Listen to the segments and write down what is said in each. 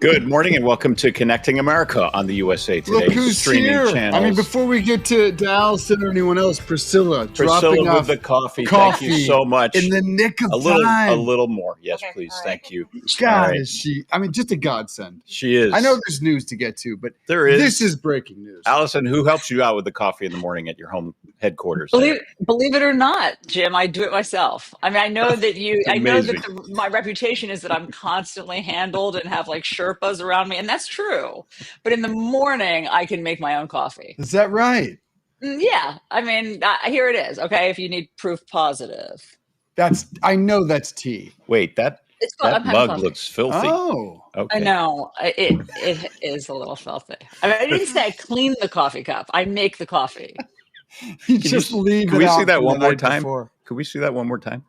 Good morning and welcome to Connecting America on the USA Today Look who's streaming here. channels. I mean, before we get to Allison or anyone else, Priscilla dropping off with the coffee. Thank you so much. in the nick of A time. little more. Yes, Okay, please. all right. Thank you. God, right. is she? I mean, just a godsend. She is. I know there's news to get to, but There is. this is breaking news. Allison, who helps you out with the coffee in the morning at your home headquarters? Believe it or not, Jim, I do it myself. I mean, I know that Amazing. my reputation is that I'm constantly handled and have like Sherpas around me, and that's true. But in the morning, I can make my own coffee. Is that right? Yeah, I mean, here it is. Okay, if you need proof positive, I know that's tea. Wait, that I'm having mug coffee. looks filthy. Oh, Okay. I know it is a little filthy. I mean, I didn't say I clean the coffee cup. I make the coffee. you just leave Can it we out see that from one the more night time? before. Could we see that one more time?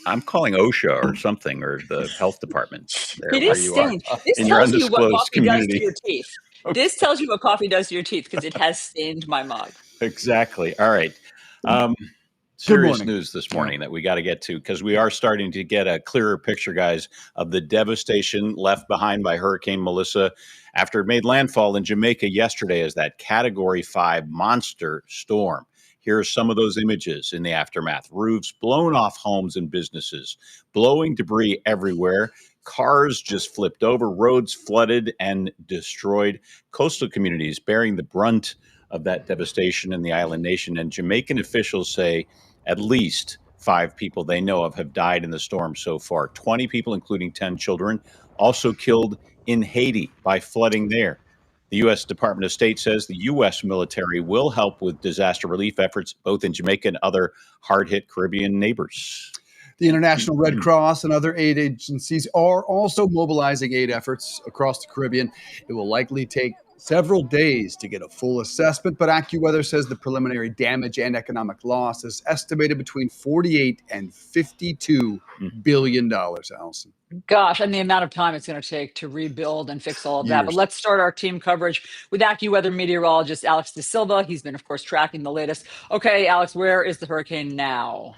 I'm calling OSHA or something, or the health department. There, It where is you stained. are. This In your tells you what undisclosed coffee does community. to your teeth. Okay. This tells you what coffee does to your teeth because it has stained my mug. Exactly. All right. Serious morning. news this morning that we got to get to because we are starting to get a clearer picture, guys, of the devastation left behind by Hurricane Melissa after it made landfall in Jamaica yesterday as that Category 5 monster storm. Here are some of those images in the aftermath. Roofs blown off homes and businesses, blowing debris everywhere. Cars just flipped over, roads flooded and destroyed. Coastal communities bearing the brunt of that devastation in the island nation. And Jamaican officials say at least 5 people they know of have died in the storm so far. 20 people, including 10 children, also killed in Haiti by flooding there. The U.S. Department of State says the U.S. military will help with disaster relief efforts both in Jamaica and other hard-hit Caribbean neighbors. The International Red Cross and other aid agencies are also mobilizing aid efforts across the Caribbean. It will likely take several days to get a full assessment, but AccuWeather says the preliminary damage and economic loss is estimated between $48 and $52 billion, Allison. Gosh, and the amount of time it's going to take to rebuild and fix all of that. But let's start our team coverage with AccuWeather meteorologist Alex De Silva. He's been, of course, tracking the latest. Okay, Alex, where is the hurricane now?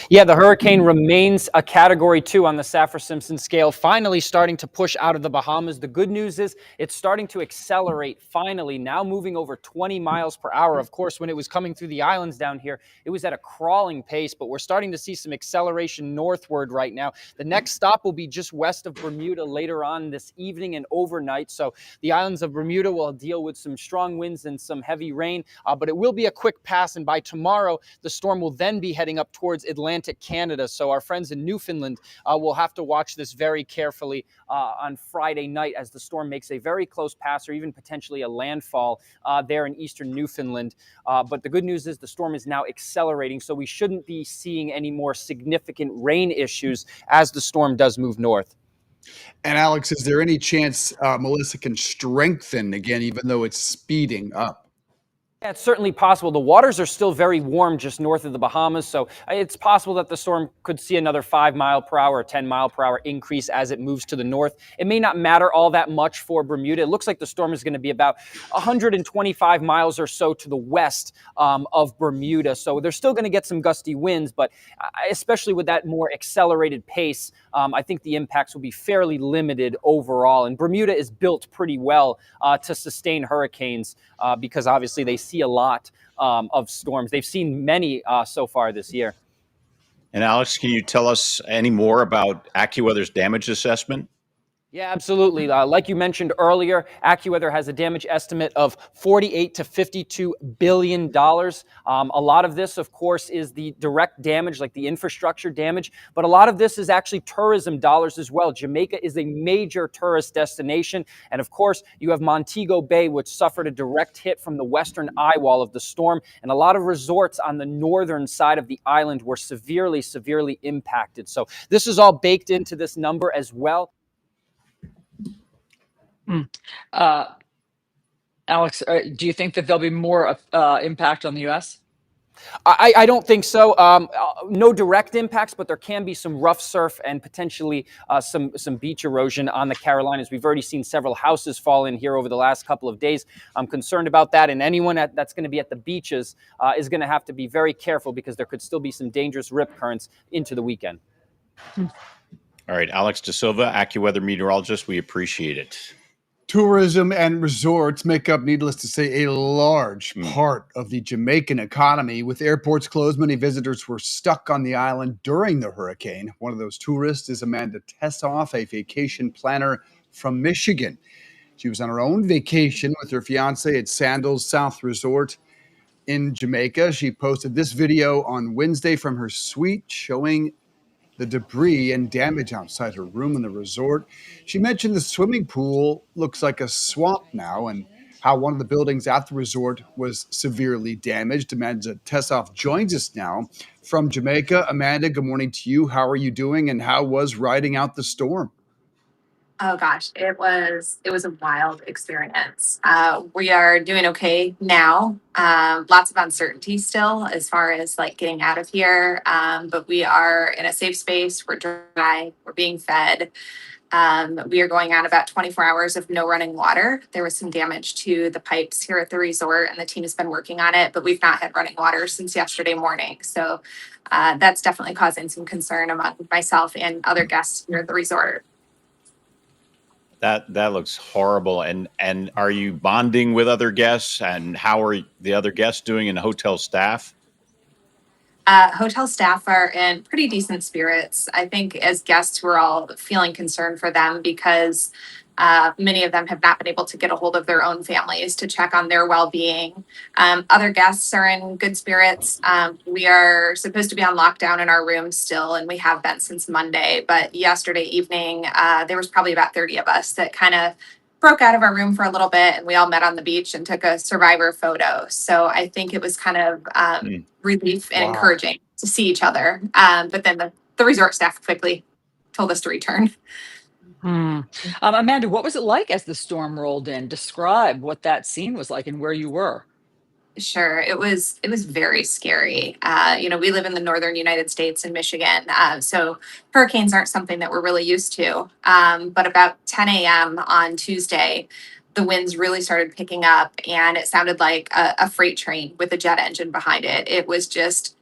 Yeah, the hurricane remains a Category 2 on the Saffir-Simpson scale, finally starting to push out of the Bahamas. The good news is it's starting to accelerate, finally, now moving over 20 miles per hour. Of course, when it was coming through the islands down here, it was at a crawling pace, but we're starting to see some acceleration northward right now. The next stop will be just west of Bermuda later on this evening and overnight. So the islands of Bermuda will deal with some strong winds and some heavy rain, but it will be a quick pass. And by tomorrow, the storm will then be heading up towards Atlantic Canada. So our friends in Newfoundland will have to watch this very carefully on Friday night as the storm makes a very close pass or even potentially a landfall there in eastern Newfoundland. But the good news is the storm is now accelerating, so we shouldn't be seeing any more significant rain issues as the storm does move north. And Alex, is there any chance Melissa can strengthen again, even though it's speeding up? Yeah, it's certainly possible. The waters are still very warm just north of the Bahamas, so it's possible that the storm could see another 5 mile per hour or 10 mile per hour increase as it moves to the north. It may not matter all that much for Bermuda. It looks like the storm is going to be about 125 miles or so to the west of Bermuda, so they're still going to get some gusty winds, but especially with that more accelerated pace, I think the impacts will be fairly limited overall. And Bermuda is built pretty well to sustain hurricanes because obviously they see a lot of storms. They've seen many so far this year. And Alex, can you tell us any more about AccuWeather's damage assessment? Yeah, absolutely. Like you mentioned earlier, AccuWeather has a damage estimate of $48 to $52 billion. A lot of this, of course, is the direct damage, like the infrastructure damage, but a lot of this is actually tourism dollars as well. Jamaica is a major tourist destination, and of course, you have Montego Bay, which suffered a direct hit from the western eye wall of the storm, and a lot of resorts on the northern side of the island were severely, severely impacted. So this is all baked into this number as well. Alex, do you think that there'll be more impact on the U.S.? I don't think so. No direct impacts, but there can be some rough surf and potentially some beach erosion on the Carolinas. We've already seen several houses fall in here over the last couple of days. I'm concerned about that, and anyone that's going to be at the beaches is going to have to be very careful because there could still be some dangerous rip currents into the weekend. All right, Alex De Silva, AccuWeather meteorologist. We appreciate it. Tourism and resorts make up, needless to say, a large part of the Jamaican economy. With airports closed, many visitors were stuck on the island during the hurricane. One of those tourists is Amanda Tessoff, a vacation planner from Michigan. She was on her own vacation with her fiance at Sandals South Resort in Jamaica. She posted this video on Wednesday from her suite showing the debris and damage outside her room in the resort. She mentioned the swimming pool looks like a swamp now and how one of the buildings at the resort was severely damaged. Amanda Tessoff joins us now from Jamaica. Amanda, good morning to you. How are you doing and how was riding out the storm? Oh gosh, it was a wild experience. We are doing okay now. Lots of uncertainty still as far as like getting out of here. But we are in a safe space. We're dry. We're being fed. We are going on about 24 hours of no running water. There was some damage to the pipes here at the resort, and the team has been working on it. But we've not had running water since yesterday morning. So that's definitely causing some concern among myself and other guests here at the resort. That looks horrible. And are you bonding with other guests? And how are the other guests doing, and hotel staff? Hotel staff are in pretty decent spirits. I think as guests, we're all feeling concerned for them because many of them have not been able to get a hold of their own families to check on their well-being. Other guests are in good spirits. We are supposed to be on lockdown in our room still, and we have been since Monday. But yesterday evening, there was probably about 30 of us that kind of broke out of our room for a little bit, and we all met on the beach and took a survivor photo. So I think it was kind of relief and encouraging to see each other. But then the resort staff quickly told us to return. Amanda, what was it like as the storm rolled in? Describe what that scene was like and where you were. Sure. It was very scary. We live in the northern United States in Michigan. So hurricanes aren't something that we're really used to. But about 10 a.m. on Tuesday, the winds really started picking up, and it sounded like a freight train with a jet engine behind it. It was just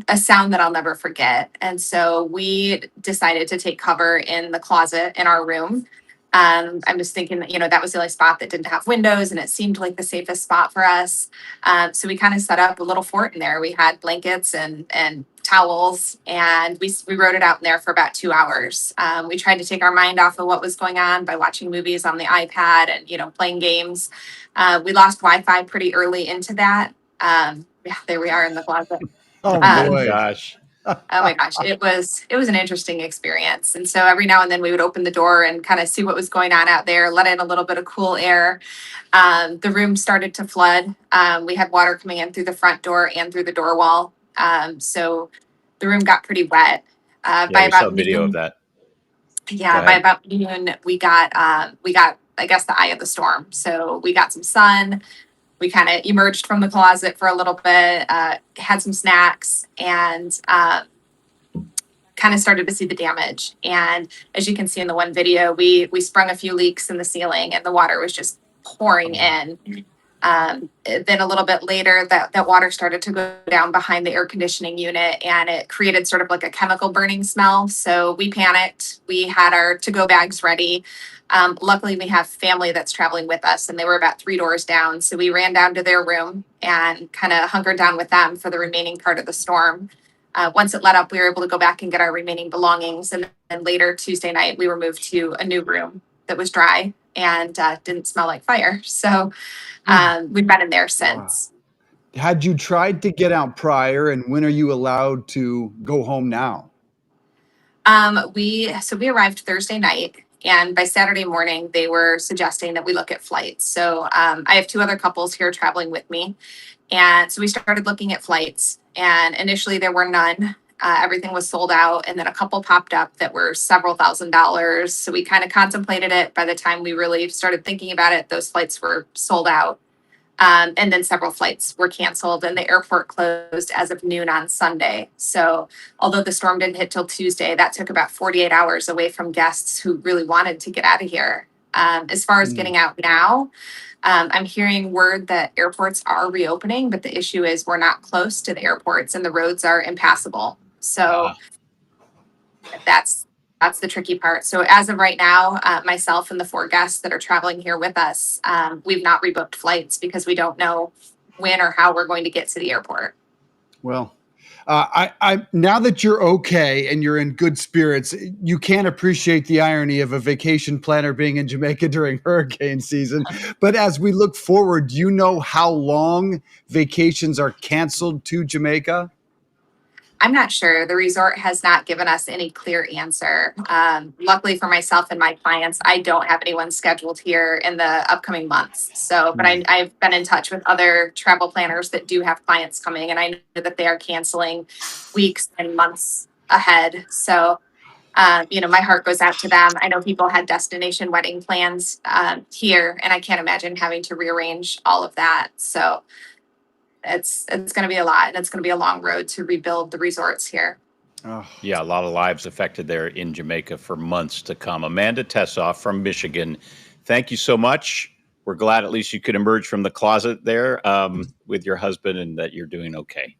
a sound that I'll never forget. And so we decided to take cover in the closet in our room. I'm just thinking that, that was the only spot that didn't have windows, and it seemed like the safest spot for us. So we kind of set up a little fort in there. We had blankets and towels, and we rode it out in there for about 2 hours. We tried to take our mind off of what was going on by watching movies on the iPad and, playing games. We lost Wi-Fi pretty early into that. Yeah, there we are in the closet. Oh, boy. Gosh. Oh my gosh, it was an interesting experience. And so every now and then we would open the door and kind of see what was going on out there, let in a little bit of cool air. The room started to flood. We had water coming in through the front door and through the door wall. So the room got pretty wet. Yeah, By we saw about a video noon, of that. yeah, Go by ahead. about noon we got I guess the eye of the storm. So we got some sun. We kind of emerged from the closet for a little bit, had some snacks, and kind of started to see the damage. And as you can see in the one video, we sprung a few leaks in the ceiling, and the water was just pouring in. Then a little bit later, that water started to go down behind the air conditioning unit, and it created sort of like a chemical burning smell. So we panicked. We had our to-go bags ready. Luckily, we have family that's traveling with us, and they were about 3 doors down. So we ran down to their room and kind of hunkered down with them for the remaining part of the storm. Once it let up, we were able to go back and get our remaining belongings. And then later Tuesday night, we were moved to a new room that was dry and didn't smell like fire. So we've been in there since. Had you tried to get out prior, and when are you allowed to go home now? We arrived Thursday night, and by Saturday morning, they were suggesting that we look at flights. So I have 2 other couples here traveling with me. And so we started looking at flights, and initially there were none. Everything was sold out, and then a couple popped up that were several $1,000s. So we kind of contemplated it. By the time we really started thinking about it, those flights were sold out. And then several flights were canceled, and the airport closed as of noon on Sunday. So although the storm didn't hit till Tuesday, that took about 48 hours away from guests who really wanted to get out of here. As far as getting out now, I'm hearing word that airports are reopening, but the issue is we're not close to the airports and the roads are impassable. So that's That's the tricky part. So as of right now, myself and the 4 guests that are traveling here with us, we've not rebooked flights because we don't know when or how we're going to get to the airport. Well, I now that you're okay and you're in good spirits, you can't appreciate the irony of a vacation planner being in Jamaica during hurricane season. But as we look forward, do you know how long vacations are canceled to Jamaica? I'm not sure. The resort has not given us any clear answer. Luckily for myself and my clients, I don't have anyone scheduled here in the upcoming months. So, but I've been in touch with other travel planners that do have clients coming, and I know that they are canceling weeks and months ahead. So, my heart goes out to them. I know people had destination wedding plans here, and I can't imagine having to rearrange all of that. So, it's going to be a lot, and it's going to be a long road to rebuild the resorts here. Oh. Yeah, a lot of lives affected there in Jamaica for months to come. Amanda Tessoff from Michigan, thank you so much. We're glad at least you could emerge from the closet there with your husband and that you're doing okay.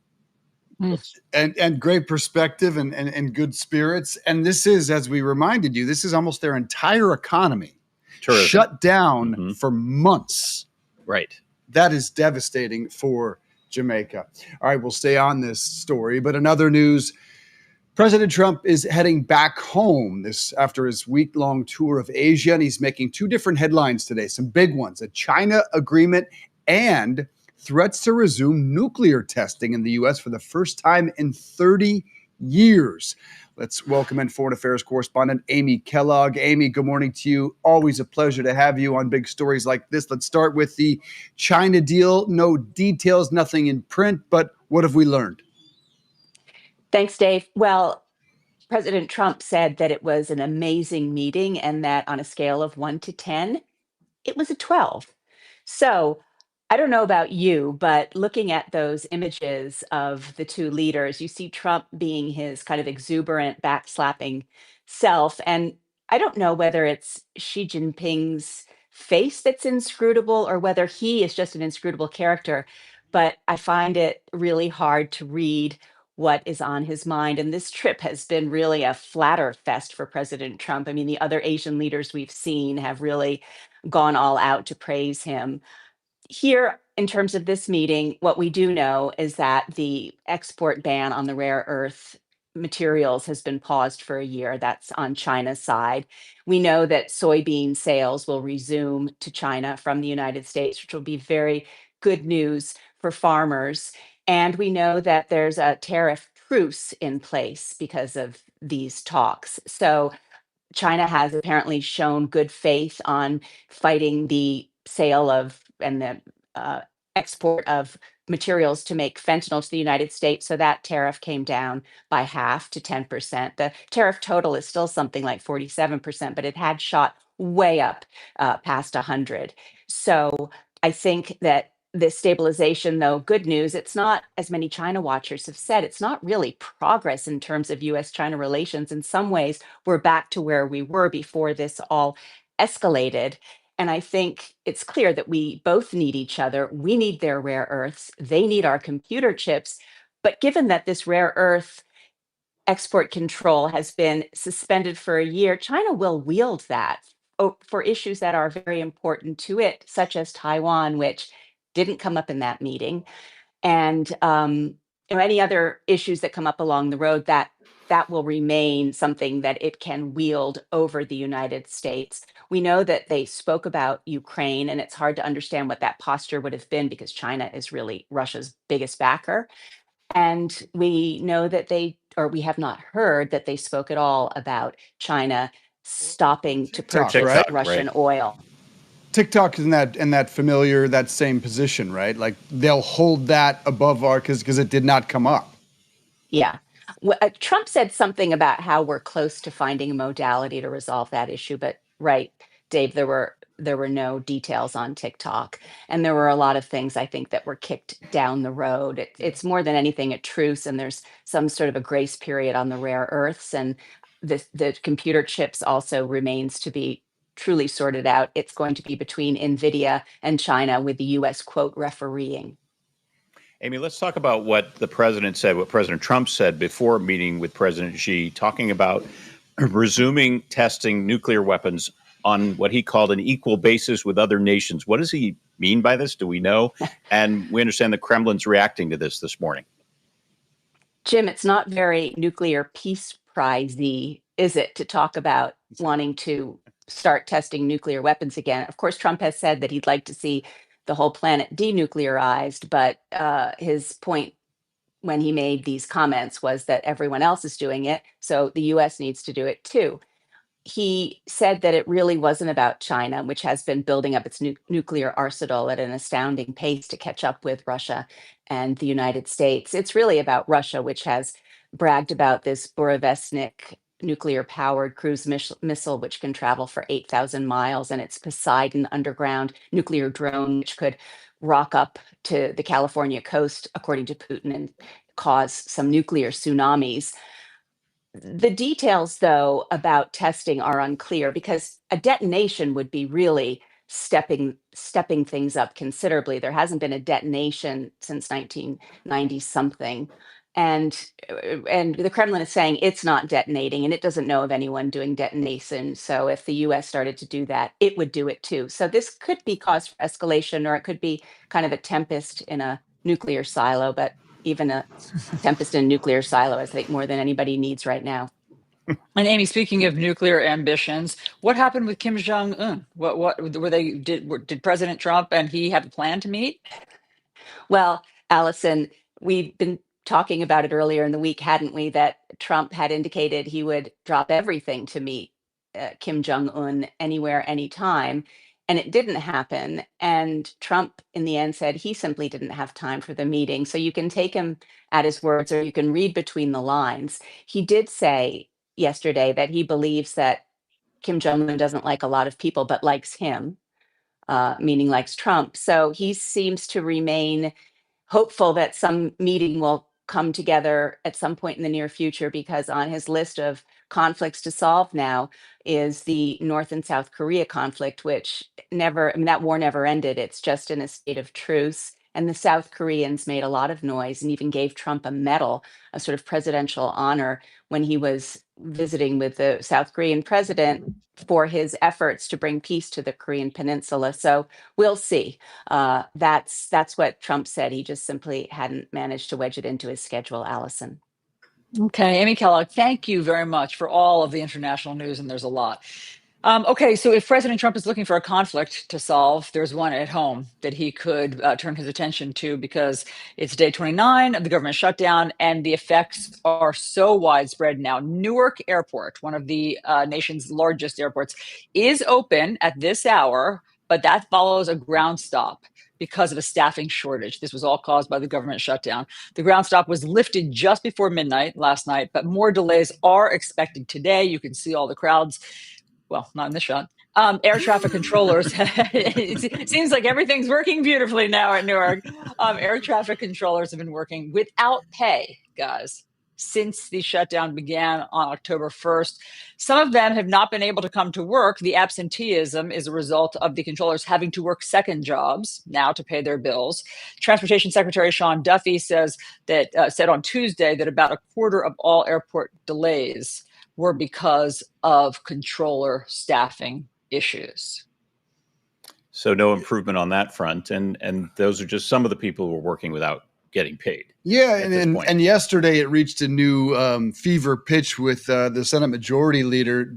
And great perspective and good spirits. And this is, as we reminded you, this is almost their entire economy shut down for months. Right. That is devastating for Jamaica. All right, we'll stay on this story. But in other news, President Trump is heading back home after his week-long tour of Asia, and he's making 2 different headlines today, some big ones: a China agreement and threats to resume nuclear testing in the U.S. for the first time in 30 years. Let's welcome in Foreign Affairs correspondent Amy Kellogg. Amy, good morning to you. Always a pleasure to have you on big stories like this. Let's start with the China deal. No details, nothing in print, but what have we learned? Thanks, Dave. Well, President Trump said that it was an amazing meeting and that on a scale of 1 to 10, it was a 12. So I don't know about you, but looking at those images of the 2 leaders, you see Trump being his kind of exuberant, backslapping self. And I don't know whether it's Xi Jinping's face that's inscrutable or whether he is just an inscrutable character. But I find it really hard to read what is on his mind. And this trip has been really a flatter fest for President Trump. I mean, the other Asian leaders we've seen have really gone all out to praise him. Here, in terms of this meeting, what we do know is that the export ban on the rare earth materials has been paused for a year. That's on China's side. We know that soybean sales will resume to China from the United States, which will be very good news for farmers. And we know that there's a tariff truce in place because of these talks. So China has apparently shown good faith on fighting the sale of and the export of materials to make fentanyl to the United States. So that tariff came down by half to 10%. The tariff total is still something like 47%, but it had shot way up past 100. So I think that this stabilization, though, good news, it's not, as many China watchers have said, it's not really progress in terms of US China relations. In some ways, we're back to where we were before this all escalated. And I think it's clear that we both need each other. We need their rare earths, they need our computer chips. But given that this rare earth export control has been suspended for a year, China will wield that for issues that are very important to it, such as Taiwan, which didn't come up in that meeting, and any other issues that come up along the road that will remain something that it can wield over the United States. We know that they spoke about Ukraine, and it's hard to understand what that posture would have been because China is really Russia's biggest backer. And we know that we have not heard that they spoke at all about China stopping to purchase right? Russian oil. TikTok is in that familiar, that same position, right? Like they'll hold that above our because it did not come up. Yeah. Trump said something about how we're close to finding a modality to resolve that issue, but right, Dave, there were no details on TikTok, and there were a lot of things I think that were kicked down the road. It's more than anything a truce, and there's some sort of a grace period on the rare earths, and the computer chips also remains to be truly sorted out. It's going to be between NVIDIA and China, with the U.S. quote refereeing. Amy, let's talk about what the president said, what President Trump said before meeting with President Xi, talking about resuming testing nuclear weapons on what he called an equal basis with other nations. What does he mean by this? Do we know? And we understand the Kremlin's reacting to this morning. Jim, it's not very nuclear peace prize-y, is it, to talk about wanting to start testing nuclear weapons again? Of course, Trump has said that he'd like to see the whole planet denuclearized, but his point when he made these comments was that everyone else is doing it, so the US needs to do it too. He said that it really wasn't about China, which has been building up its nuclear arsenal at an astounding pace to catch up with Russia and the United States. It's really about Russia, which has bragged about this Burevestnik nuclear powered cruise missile, which can travel for 8,000 miles, and its Poseidon underground nuclear drone, which could rock up to the California coast, according to Putin, and cause some nuclear tsunamis. The details, though, about testing are unclear because a detonation would be really stepping things up considerably. There hasn't been a detonation since 1990 something, and the Kremlin is saying it's not detonating, and it doesn't know of anyone doing detonation. So if the U.S. started to do that, it would do it too. So this could be cause for escalation, or it could be kind of a tempest in a nuclear silo. But even a tempest in a nuclear silo, I think, more than anybody needs right now. And Amy, speaking of nuclear ambitions, what happened with Kim Jong Un? What were they did President Trump and he have a plan to meet? Well, Allison, we've been talking about it earlier in the week, hadn't we? That Trump had indicated he would drop everything to meet Kim Jong Un anywhere, anytime. And it didn't happen. And Trump, in the end, said he simply didn't have time for the meeting. So you can take him at his words, or you can read between the lines. He did say yesterday that he believes that Kim Jong Un doesn't like a lot of people, but likes him, meaning likes Trump. So he seems to remain hopeful that some meeting will come together at some point in the near future, because on his list of conflicts to solve now is the North and South Korea conflict, which never, I mean, that war never ended. It's just in a state of truce. And the South Koreans made a lot of noise and even gave Trump a medal, a sort of presidential honor, when he was visiting with the South Korean president for his efforts to bring peace to the Korean peninsula. So we'll see. That's what Trump said. He just simply hadn't managed to wedge it into his schedule, Allison. Okay, Amy Kellogg, thank you very much for all of the international news, and there's a lot. Okay, so if President Trump is looking for a conflict to solve, there's one at home that he could turn his attention to, because it's day 29 of the government shutdown, and the effects are so widespread now. Newark Airport, one of the nation's largest airports, is open at this hour, but that follows a ground stop because of a staffing shortage. This was all caused by the government shutdown. The ground stop was lifted just before midnight last night, but more delays are expected today. You can see all the crowds. Well, not in this shot. Air traffic controllers. It seems like everything's working beautifully now at Newark. Air traffic controllers have been working without pay, guys, since the shutdown began on October 1st. Some of them have not been able to come to work. The absenteeism is a result of the controllers having to work second jobs now to pay their bills. Transportation Secretary Sean Duffy said on Tuesday that about a quarter of all airport delays were because of controller staffing issues. So no improvement on that front. And those are just some of the people who are working without getting paid. Yeah, and yesterday it reached a new fever pitch with the Senate Majority Leader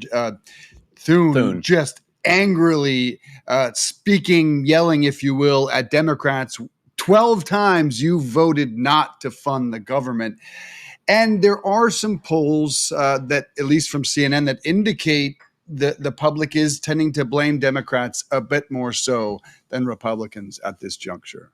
Thune just angrily speaking, yelling, if you will, at Democrats. 12 times you voted not to fund the government. And there are some polls that, at least from CNN, that indicate that the public is tending to blame Democrats a bit more so than Republicans at this juncture.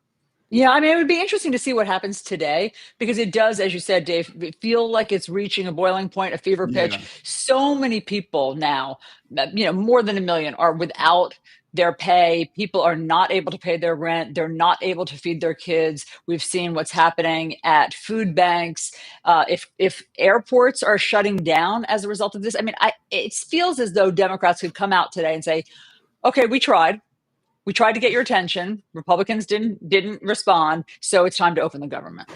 Yeah, I mean, it would be interesting to see what happens today, because it does, as you said, Dave, feel like it's reaching a boiling point, a fever pitch. Yeah. So many people now, more than 1 million, are without their pay. People are not able to pay their rent. They're not able to feed their kids. We've seen what's happening at food banks. If airports are shutting down as a result of this, I mean, it feels as though Democrats could come out today and say, okay, we tried. We tried to get your attention. Republicans didn't respond. So it's time to open the government.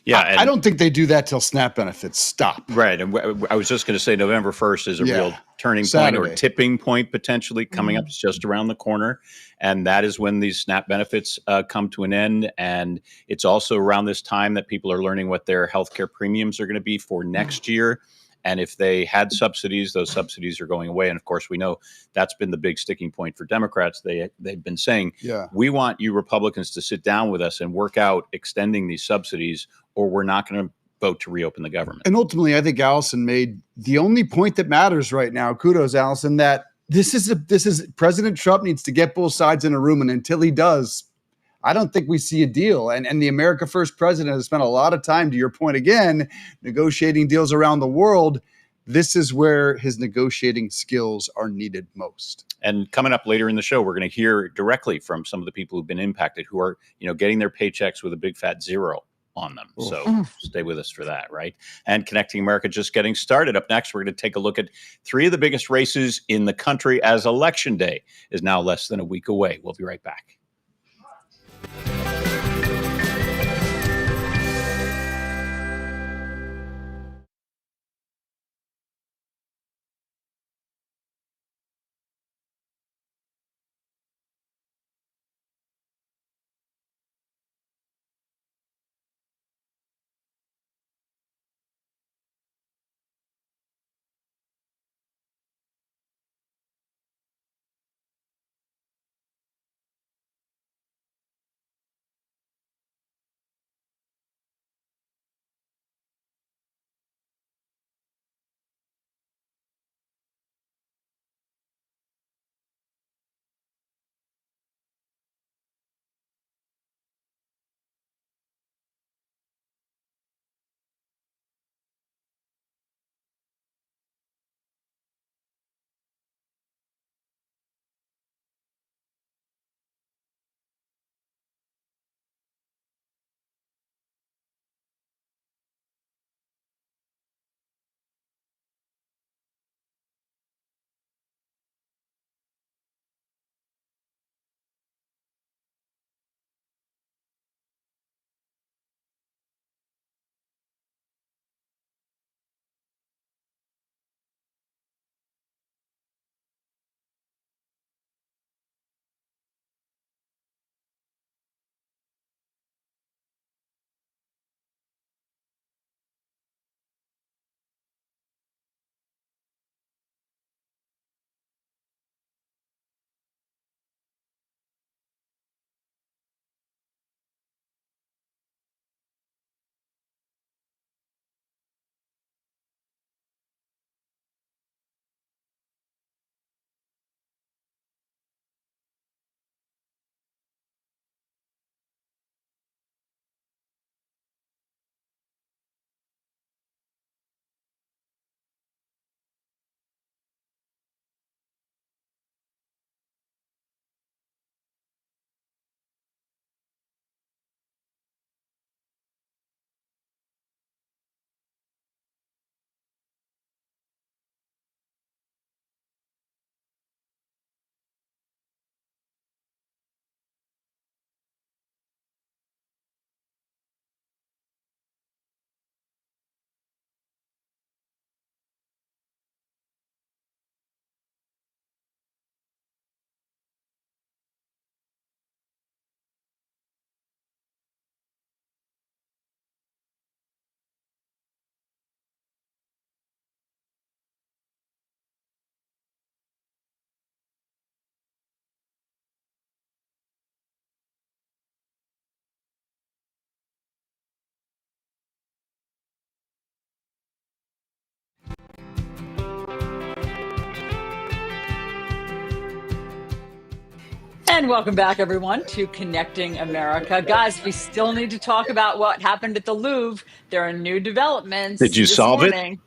Yeah, I don't think they do that till SNAP benefits stop. Right. And I was just going to say November 1st is a real turning point or tipping point potentially coming up. It's just around the corner. And that is when these SNAP benefits come to an end. And it's also around this time that people are learning what their healthcare premiums are going to be for next year. And if they had subsidies, those subsidies are going away. And of course, we know that's been the big sticking point for Democrats. They've been saying, we want you Republicans to sit down with us and work out extending these subsidies, or we're not going to vote to reopen the government. And ultimately, I think Allison made the only point that matters right now. Kudos, Allison, that this is President Trump needs to get both sides in a room. And until he does, I don't think we see a deal. And the America First president has spent a lot of time, to your point again, negotiating deals around the world. This is where his negotiating skills are needed most. And coming up later in the show, we're going to hear directly from some of the people who've been impacted, who are, getting their paychecks with a big fat zero on them. So stay with us for that, right? And Connecting America just getting started. Up next, we're going to take a look at 3 of the biggest races in the country as Election Day is now less than a week away. We'll be right back. And welcome back, everyone, to Connecting America. Guys, we still need to talk about what happened at the Louvre. There are new developments. Did you solve it?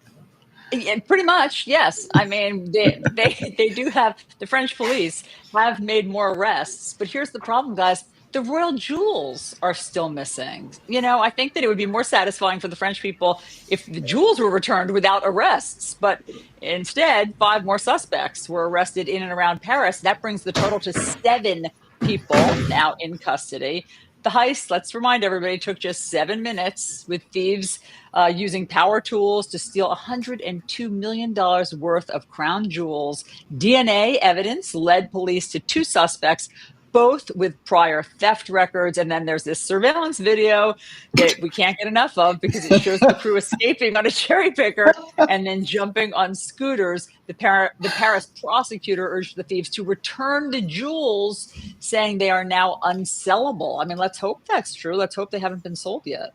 Yeah, pretty much, yes. I mean, they do have, the French police have made more arrests. But here's the problem, guys. The royal jewels are still missing. I think that it would be more satisfying for the French people if the jewels were returned without arrests. But instead, 5 more suspects were arrested in and around Paris. That brings the total to 7 people now in custody. The heist, let's remind everybody, took just 7 minutes with thieves using power tools to steal $102 million worth of crown jewels. DNA evidence led police to 2 suspects, both with prior theft records. And then there's this surveillance video that we can't get enough of because it shows the crew escaping on a cherry picker and then jumping on scooters. The Paris prosecutor urged the thieves to return the jewels, saying they are now unsellable. I mean, let's hope that's true. Let's hope they haven't been sold yet.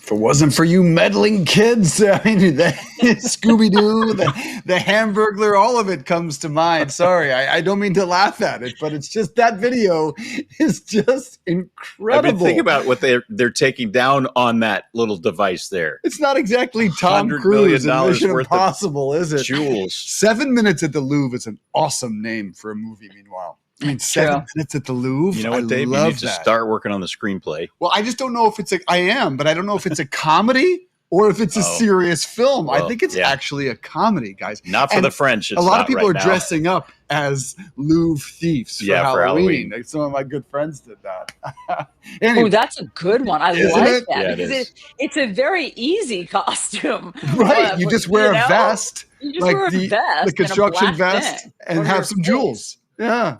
If it wasn't for you meddling kids, I mean, Scooby-Doo, the Hamburglar, all of it comes to mind. Sorry, I don't mean to laugh at it, but it's just that video is just incredible. I mean, think about what they're taking down on that little device there. It's not exactly Tom Cruise in Mission Impossible, is it? Jewels. 7 minutes at the Louvre is an awesome name for a movie, meanwhile. I mean, 7 minutes at the Louvre. You know what, Dave? You need to start working on the screenplay. Well, I just don't know if it's I am, but I don't know if it's a comedy or if it's a serious film. Well, I think it's actually a comedy, guys. Not for the French. It's a lot of people right are now. Dressing up as Louvre thieves for Halloween. Like, some of my good friends did that. Anyway. Oh, that's a good one. I like that. Yeah, it's a very easy costume. Right. You just wear a vest. You just wear a vest. The construction vest and have some jewels. Yeah.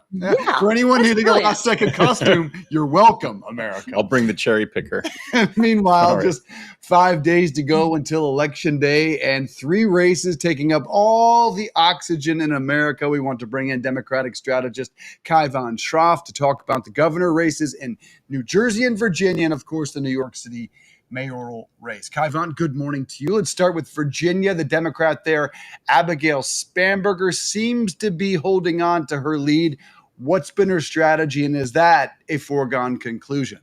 For anyone needing a last-second costume, you're welcome, America. I'll bring the cherry picker. Meanwhile, just 5 days to go until Election Day and 3 races taking up all the oxygen in America. We want to bring in Democratic strategist Kai von Schroff to talk about the governor races in New Jersey and Virginia, and, of course, the New York City mayoral race. Kai von, good morning to you. Let's start with Virginia. The Democrat there, Abigail Spanberger, seems to be holding on to her lead. What's been her strategy, and is that a foregone conclusion?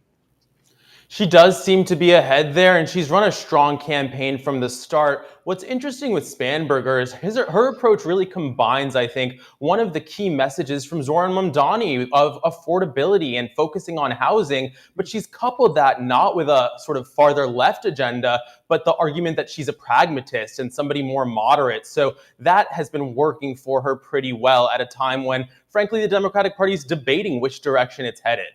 She does seem to be ahead there, and she's run a strong campaign from the start. What's interesting with Spanberger is her approach really combines, I think, one of the key messages from Zoran Mamdani of affordability and focusing on housing, but she's coupled that not with a sort of farther left agenda, but the argument that she's a pragmatist and somebody more moderate. So that has been working for her pretty well at a time when, frankly, the Democratic Party is debating which direction it's headed.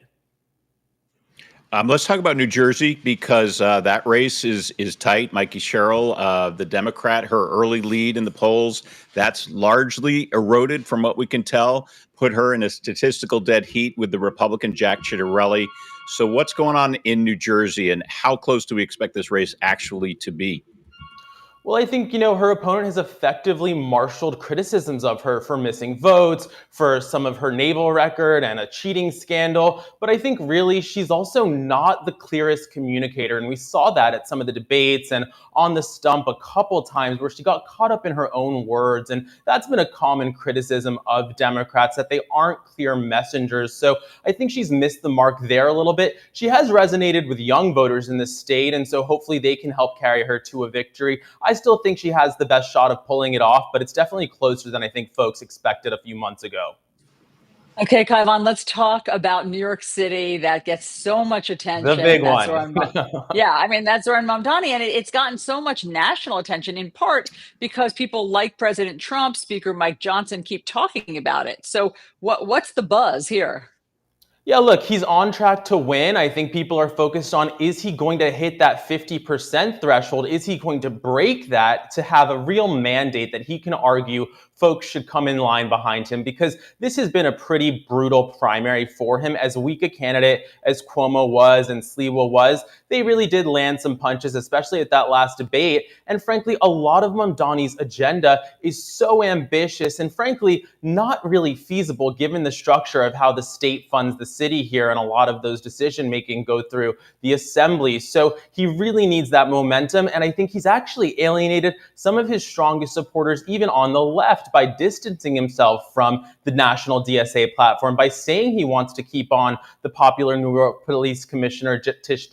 Let's talk about New Jersey because that race is tight. Mikey Sherrill, the Democrat, her early lead in the polls, that's largely eroded from what we can tell, put her in a statistical dead heat with the Republican Jack Ciattarelli. So what's going on in New Jersey, and how close do we expect this race actually to be? Well, I think, her opponent has effectively marshaled criticisms of her for missing votes, for some of her naval record and a cheating scandal. But I think really she's also not the clearest communicator. And we saw that at some of the debates and on the stump a couple times where she got caught up in her own words. And that's been a common criticism of Democrats, that they aren't clear messengers. So I think she's missed the mark there a little bit. She has resonated with young voters in the state, and so hopefully they can help carry her to a victory. I still think she has the best shot of pulling it off, but it's definitely closer than I think folks expected a few months ago. Okay, Kai von, let's talk about New York City. That gets so much attention. The big one. That's Zoran Mamdani, and it's gotten so much national attention in part because people like President Trump, Speaker Mike Johnson keep talking about it. So what's the buzz here? Yeah, look, he's on track to win. I think people are focused on, is he going to hit that 50% threshold? Is he going to break that to have a real mandate that he can argue folks should come in line behind him? Because this has been a pretty brutal primary for him. As weak a candidate as Cuomo was and Sliwa was, they really did land some punches, especially at that last debate. And frankly, a lot of Mamdani's agenda is so ambitious and frankly, not really feasible given the structure of how the state funds the city here, and a lot of those decision-making go through the assembly. So he really needs that momentum, and I think he's actually alienated some of his strongest supporters, even on the left, by distancing himself from the national DSA platform, by saying he wants to keep on the popular New York Police Commissioner Tisch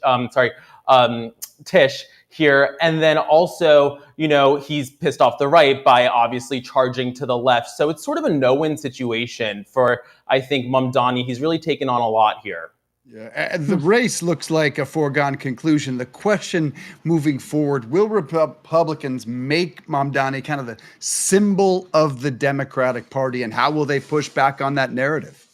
here. And then also, he's pissed off the right by obviously charging to the left. So it's sort of a no-win situation for, I think, Mamdani. He's really taken on a lot here. Yeah, the race looks like a foregone conclusion. The question moving forward, will Republicans make Mamdani kind of the symbol of the Democratic Party, and how will they push back on that narrative?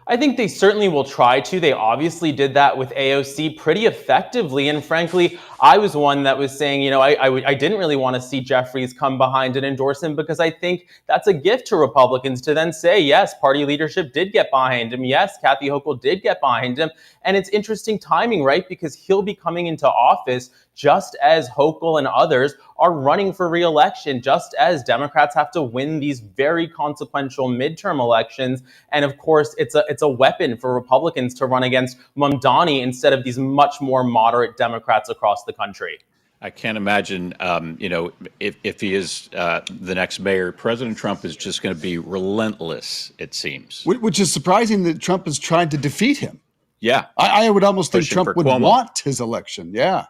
I think they certainly will try to. They obviously did that with AOC pretty effectively. And frankly, I was one that was saying, I didn't really want to see Jeffries come behind and endorse him because I think that's a gift to Republicans to then say, yes, party leadership did get behind him. Yes, Kathy Hochul did get behind him. And it's interesting timing, right? Because he'll be coming into office just as Hochul and others are running for re-election, just as Democrats have to win these very consequential midterm elections. And of course, it's a weapon for Republicans to run against Mamdani instead of these much more moderate Democrats across the country. I can't imagine, if he is the next mayor, President Trump is just going to be relentless, it seems. Which is surprising that Trump has tried to defeat him. Yeah. I would almost think Pushing Trump for would Cuomo. want his election. Yeah.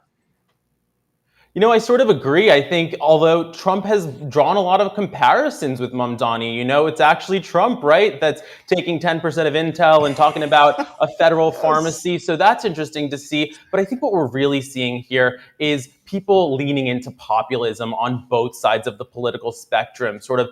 I sort of agree. I think although Trump has drawn a lot of comparisons with Mamdani, it's actually Trump, right, that's taking 10% of Intel and talking about a federal pharmacy. So that's interesting to see. But I think what we're really seeing here is people leaning into populism on both sides of the political spectrum. Sort of,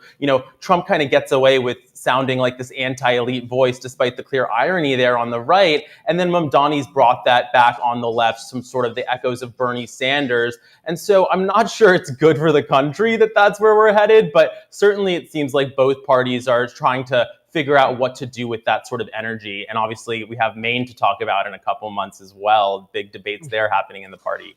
Trump kind of gets away with sounding like this anti-elite voice, despite the clear irony there on the right. And then Mamdani's brought that back on the left, some sort of the echoes of Bernie Sanders. And so I'm not sure it's good for the country that that's where we're headed, but certainly it seems like both parties are trying to figure out what to do with that sort of energy. And obviously we have Maine to talk about in a couple months as well. Big debates there happening in the party.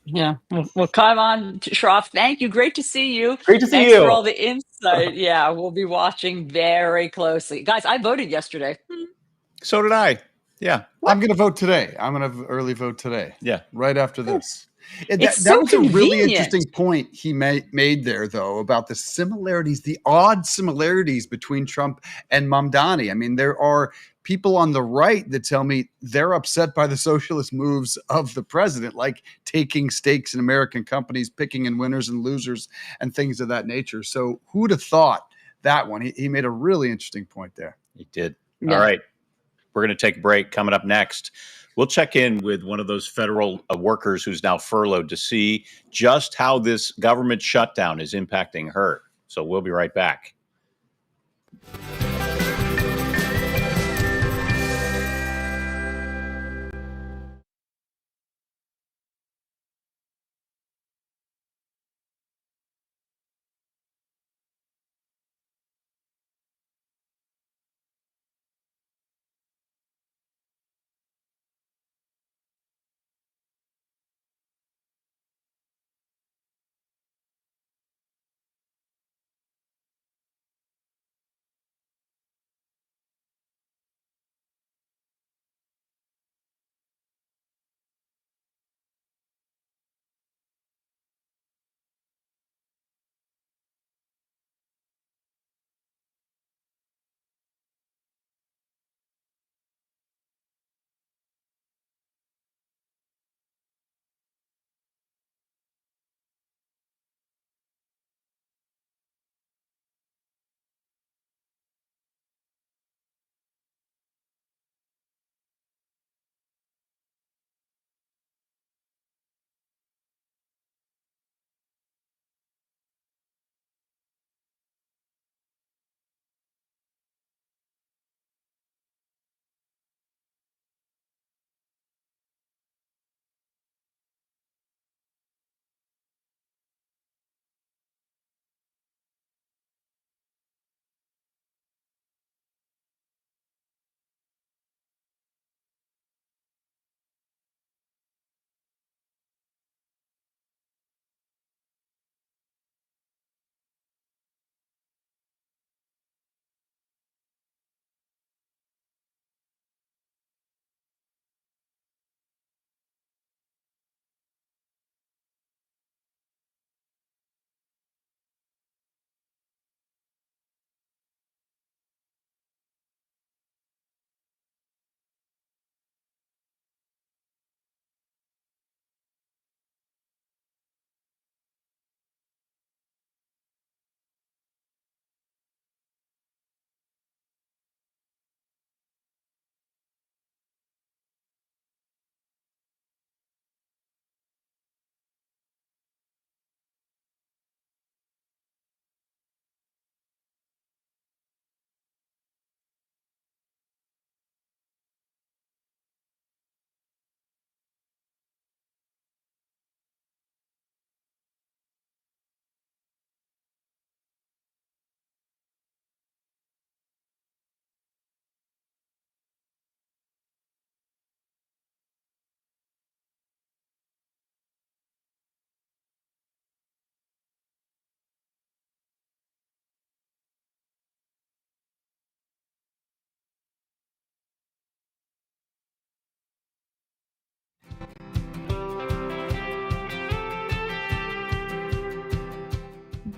Yeah. Well, come on, Shroff. Thank you. Great to see you. Great to see Thanks for you. all the insight. Yeah, we'll be watching very closely. Guys, I voted yesterday. So did I. Yeah. I'm going to vote today. I'm going to early vote today. Yeah. Right after this. It's That so was a really convenient. interesting point he made there, though, about the similarities, the odd similarities between Trump and Mamdani. I mean, there are people on the right that tell me they're upset by the socialist moves of the president, like taking stakes in American companies, picking in winners and losers, and things of that nature. So who'd have thought that one? He made a really interesting point there. He did. Yeah. All right. We're going to take a break. Coming up next, we'll check in with one of those federal workers who's now furloughed to see just how this government shutdown is impacting her. So we'll be right back.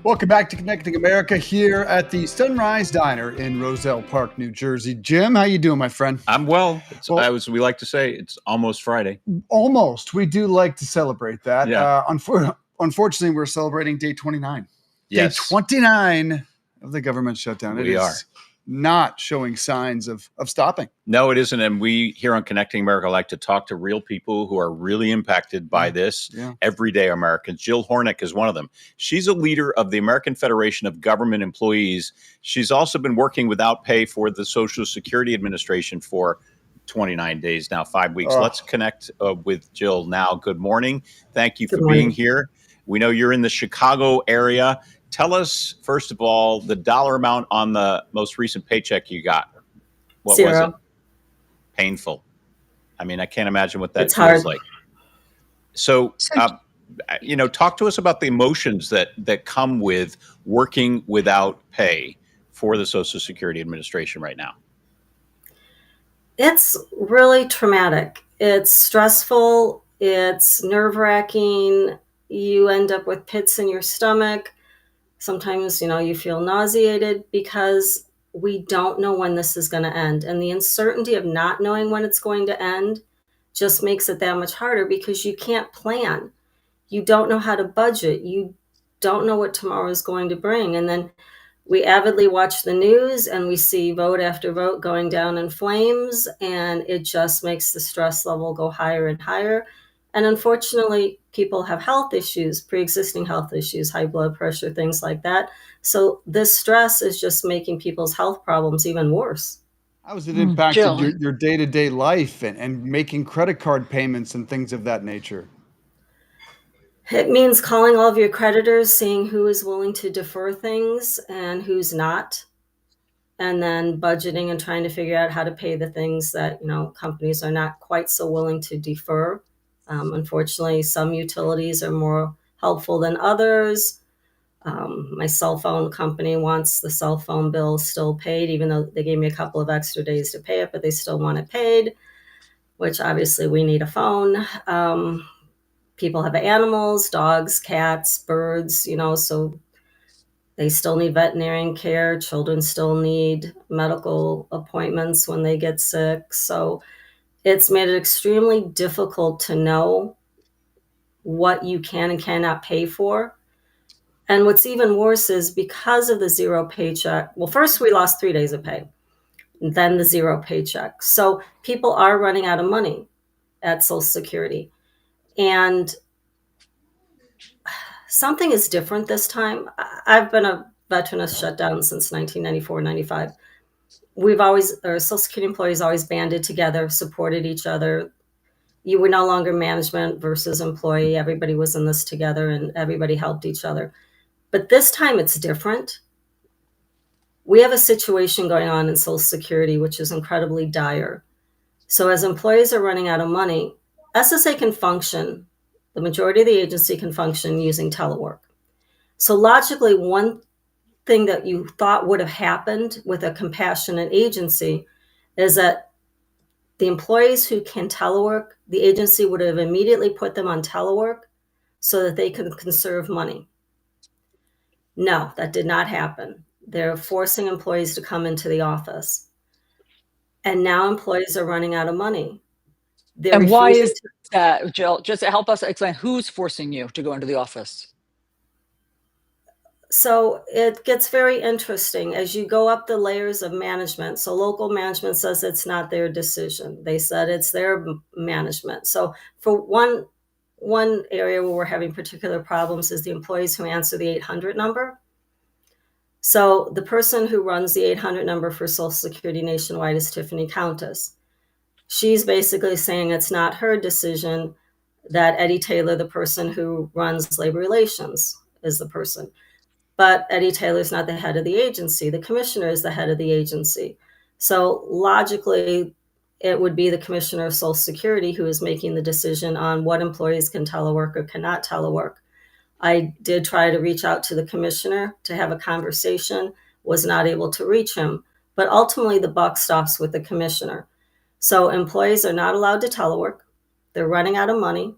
Welcome back to Connecting America here at the Sunrise Diner in Roselle Park, New Jersey. Jim, how you doing, my friend? I'm well. We like to say it's almost Friday. Almost. We do like to celebrate that. Yeah. Unfortunately, we're celebrating day 29. Yes. Day 29 of the government shutdown. We are not showing signs of stopping. No, it isn't. And we here on Connecting America like to talk to real people who are really impacted by this, everyday Americans. Jill Hornick is one of them. She's a leader of the American Federation of Government Employees. She's also been working without pay for the Social Security Administration for 29 days now, 5 weeks. Let's connect with Jill now. Good morning. Thank you for being here. We know you're in the Chicago area. Tell us, first of all, the dollar amount on the most recent paycheck you got. What was it? Painful. I mean, I can't imagine what that feels like. So, talk to us about the emotions that come with working without pay for the Social Security Administration right now. It's really traumatic. It's stressful. It's nerve-wracking. You end up with pits in your stomach. Sometimes, you feel nauseated because we don't know when this is going to end. And the uncertainty of not knowing when it's going to end just makes it that much harder because you can't plan. You don't know how to budget. You don't know what tomorrow is going to bring. And then we avidly watch the news and we see vote after vote going down in flames, and it just makes the stress level go higher and higher. And unfortunately, people have health issues, pre-existing health issues, high blood pressure, things like that. So this stress is just making people's health problems even worse. How has it impacted your day-to-day life and making credit card payments and things of that nature? It means calling all of your creditors, seeing who is willing to defer things and who's not, and then budgeting and trying to figure out how to pay the things that, companies are not quite so willing to defer. Unfortunately, some utilities are more helpful than others. My cell phone company wants the cell phone bill still paid, even though they gave me a couple of extra days to pay it, but they still want it paid, which obviously we need a phone. People have animals, dogs, cats, birds, so they still need veterinarian care. Children still need medical appointments when they get sick. So it's made it extremely difficult to know what you can and cannot pay for. And what's even worse is because of the zero paycheck. Well, first we lost 3 days of pay, then the zero paycheck. So people are running out of money at Social Security. And something is different this time. I've been a veteran of shutdown since 1994, 95. Our Social Security employees always banded together, supported each other. You were no longer management versus employee. Everybody was in this together and everybody helped each other. But this time it's different. We have a situation going on in Social Security, which is incredibly dire. So as employees are running out of money, SSA can function. The majority of the agency can function using telework. So logically, one thing that you thought would have happened with a compassionate agency is that the employees who can telework, the agency would have immediately put them on telework so that they could conserve money. No, that did not happen. They're forcing employees to come into the office. And now employees are running out of money. And why is that, Jill? Just help us explain who's forcing you to go into the office. So it gets very interesting as you go up the layers of management. So local management says it's not their decision. They said it's their management. So for one area where we're having particular problems is the employees who answer the 800 number. So the person who runs the 800 number for Social Security nationwide is Tiffany Countess. She's basically saying it's not her decision, that Eddie Taylor, the person who runs labor relations, is the person. But Eddie Taylor's not the head of the agency. The commissioner is the head of the agency. So logically, it would be the commissioner of Social Security who is making the decision on what employees can telework or cannot telework. I did try to reach out to the commissioner to have a conversation, was not able to reach him. But ultimately, the buck stops with the commissioner. So employees are not allowed to telework. They're running out of money.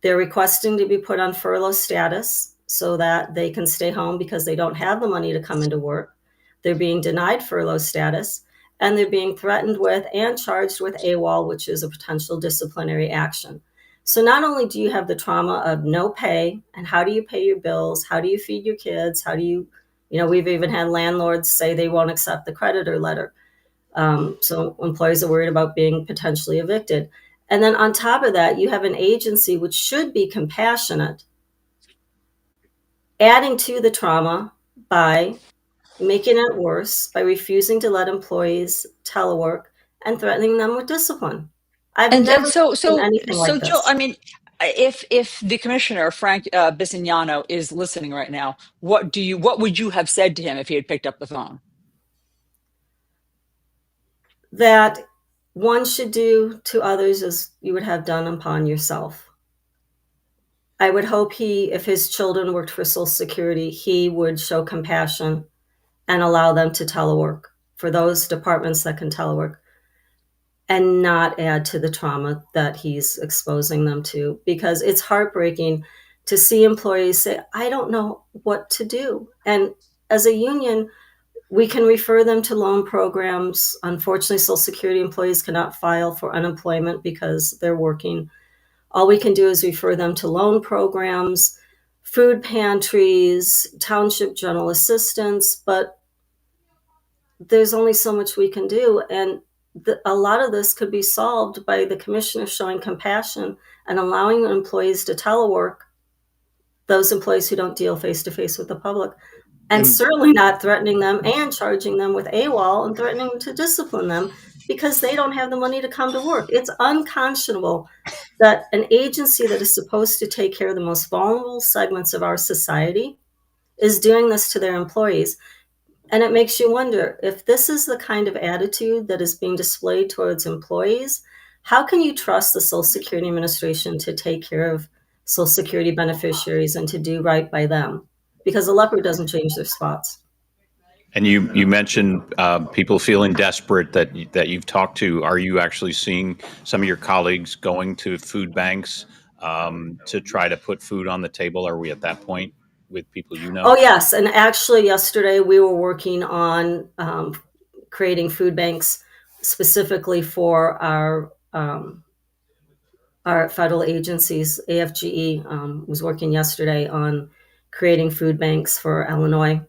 They're requesting to be put on furlough status. so that they can stay home because they don't have the money to come into work. They're being denied furlough status, and they're being threatened with and charged with AWOL, which is a potential disciplinary action. So not only do you have the trauma of no pay, and how do you pay your bills? How do you feed your kids? How do you, we've even had landlords say they won't accept the creditor letter. So employees are worried about being potentially evicted. And then on top of that, you have an agency which should be compassionate, adding to the trauma by making it worse, by refusing to let employees telework and threatening them with discipline. I've never seen anything like this. Jill, I mean, if the commissioner, Frank Bisignano, is listening right now, what would you have said to him if he had picked up the phone? That one should do to others as you would have done upon yourself. I would hope if his children worked for Social Security, he would show compassion and allow them to telework for those departments that can telework, and not add to the trauma that he's exposing them to, because it's heartbreaking to see employees say, I don't know what to do. And as a union, we can refer them to loan programs. Unfortunately, Social Security employees cannot file for unemployment because they're working. All we can do is refer them to loan programs, food pantries, township general assistance, but there's only so much we can do. And a lot of this could be solved by the commissioner showing compassion and allowing employees to telework, those employees who don't deal face-to-face with the public, and certainly not threatening them and charging them with AWOL and threatening to discipline them because they don't have the money to come to work. It's unconscionable that an agency that is supposed to take care of the most vulnerable segments of our society is doing this to their employees. And it makes you wonder, if this is the kind of attitude that is being displayed towards employees, how can you trust the Social Security Administration to take care of Social Security beneficiaries and to do right by them? Because a leopard doesn't change their spots. And you mentioned people feeling desperate that you've talked to. Are you actually seeing some of your colleagues going to food banks to try to put food on the table? Are we at that point with people you know? Oh, yes. And actually, yesterday we were working on creating food banks specifically for our federal agencies. AFGE was working yesterday on creating food banks for Illinois,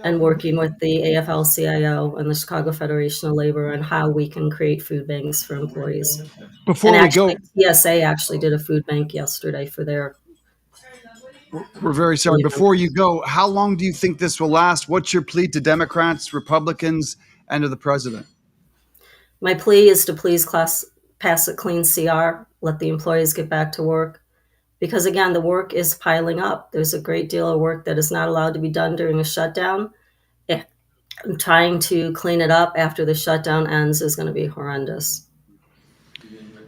and working with the AFL-CIO and the Chicago Federation of Labor on how we can create food banks for employees. Before we go, TSA actually did a food bank yesterday for their. We're very sorry. Before you go, how long do you think this will last? What's your plea to Democrats, Republicans, and to the president? My plea is to please pass a clean CR, let the employees get back to work. Because again, the work is piling up. There's a great deal of work that is not allowed to be done during a shutdown. Trying to clean it up after the shutdown ends is going to be horrendous.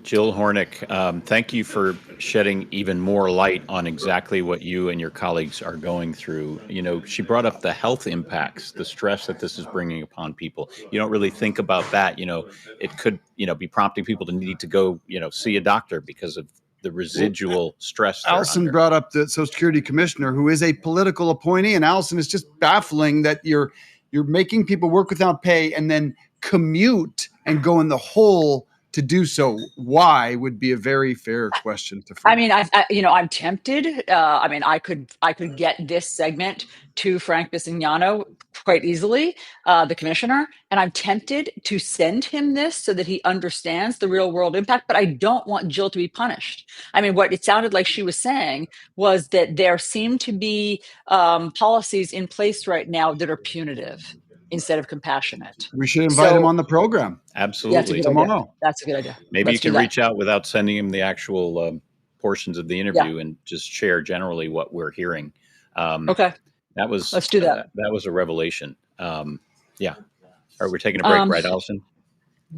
Jill Hornick, thank you for shedding even more light on exactly what you and your colleagues are going through. She brought up the health impacts, the stress that this is bringing upon people. You don't really think about that. It could, be prompting people to need to go, see a doctor because of the residual stress. Allison brought up the Social Security Commissioner, who is a political appointee, and Allison, is just baffling that you're making people work without pay and then commute and go in the hole to do so. Why would be a very fair question to Frank. I mean, I'm tempted. I could get this segment to Frank Bisignano quite easily, the commissioner, and I'm tempted to send him this so that he understands the real world impact, but I don't want Jill to be punished. I mean, what it sounded like she was saying was that there seem to be policies in place right now that are punitive instead of compassionate. We should invite him on the program. Absolutely. Tomorrow. That's a good idea. Maybe you can reach out without sending him the actual portions of the interview and just share generally what we're hearing. Okay. Let's do that. That was a revelation. All right, we're taking a break, right, Allison?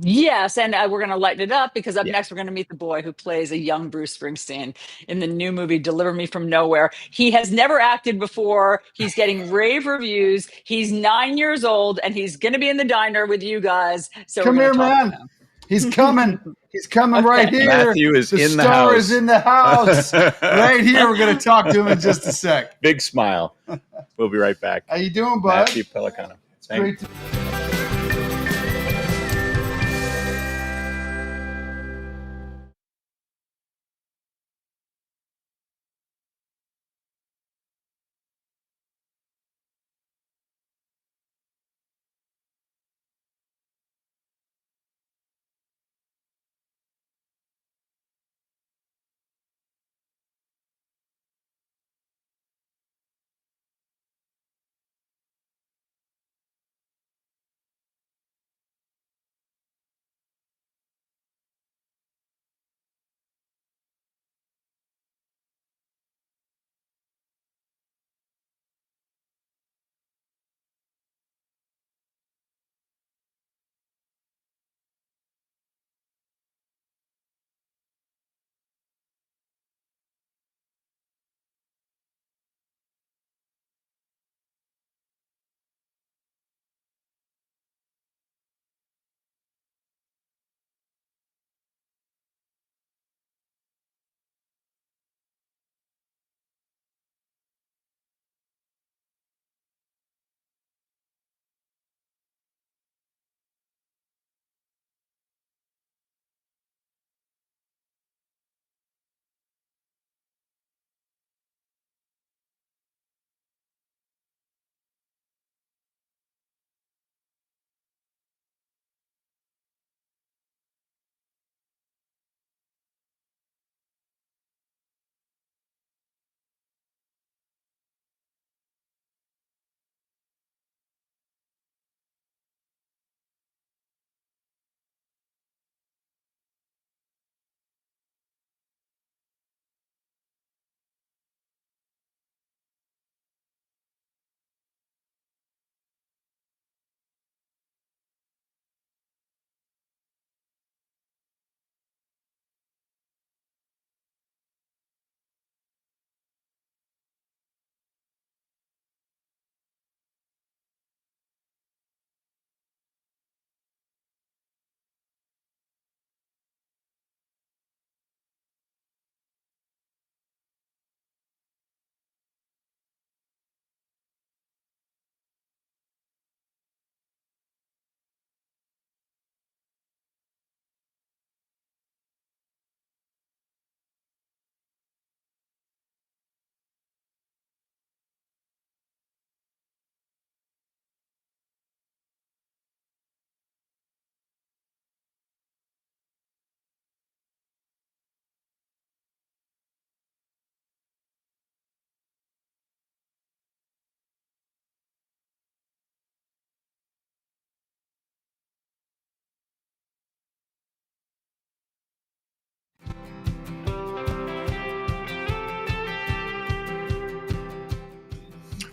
Yes, and we're going to lighten it up because up next we're going to meet the boy who plays a young Bruce Springsteen in the new movie Deliver Me From Nowhere. He has never acted before. He's getting rave reviews. He's 9 years old, and he's going to be in the diner with you guys. So come here, man. He's coming. He's coming Okay. right here. Matthew is the in the star house. is in the house. Right here. We're going to talk to him in just a sec. Big smile. We'll be right back. How you doing, bud? Matthew Pellicano. Great to-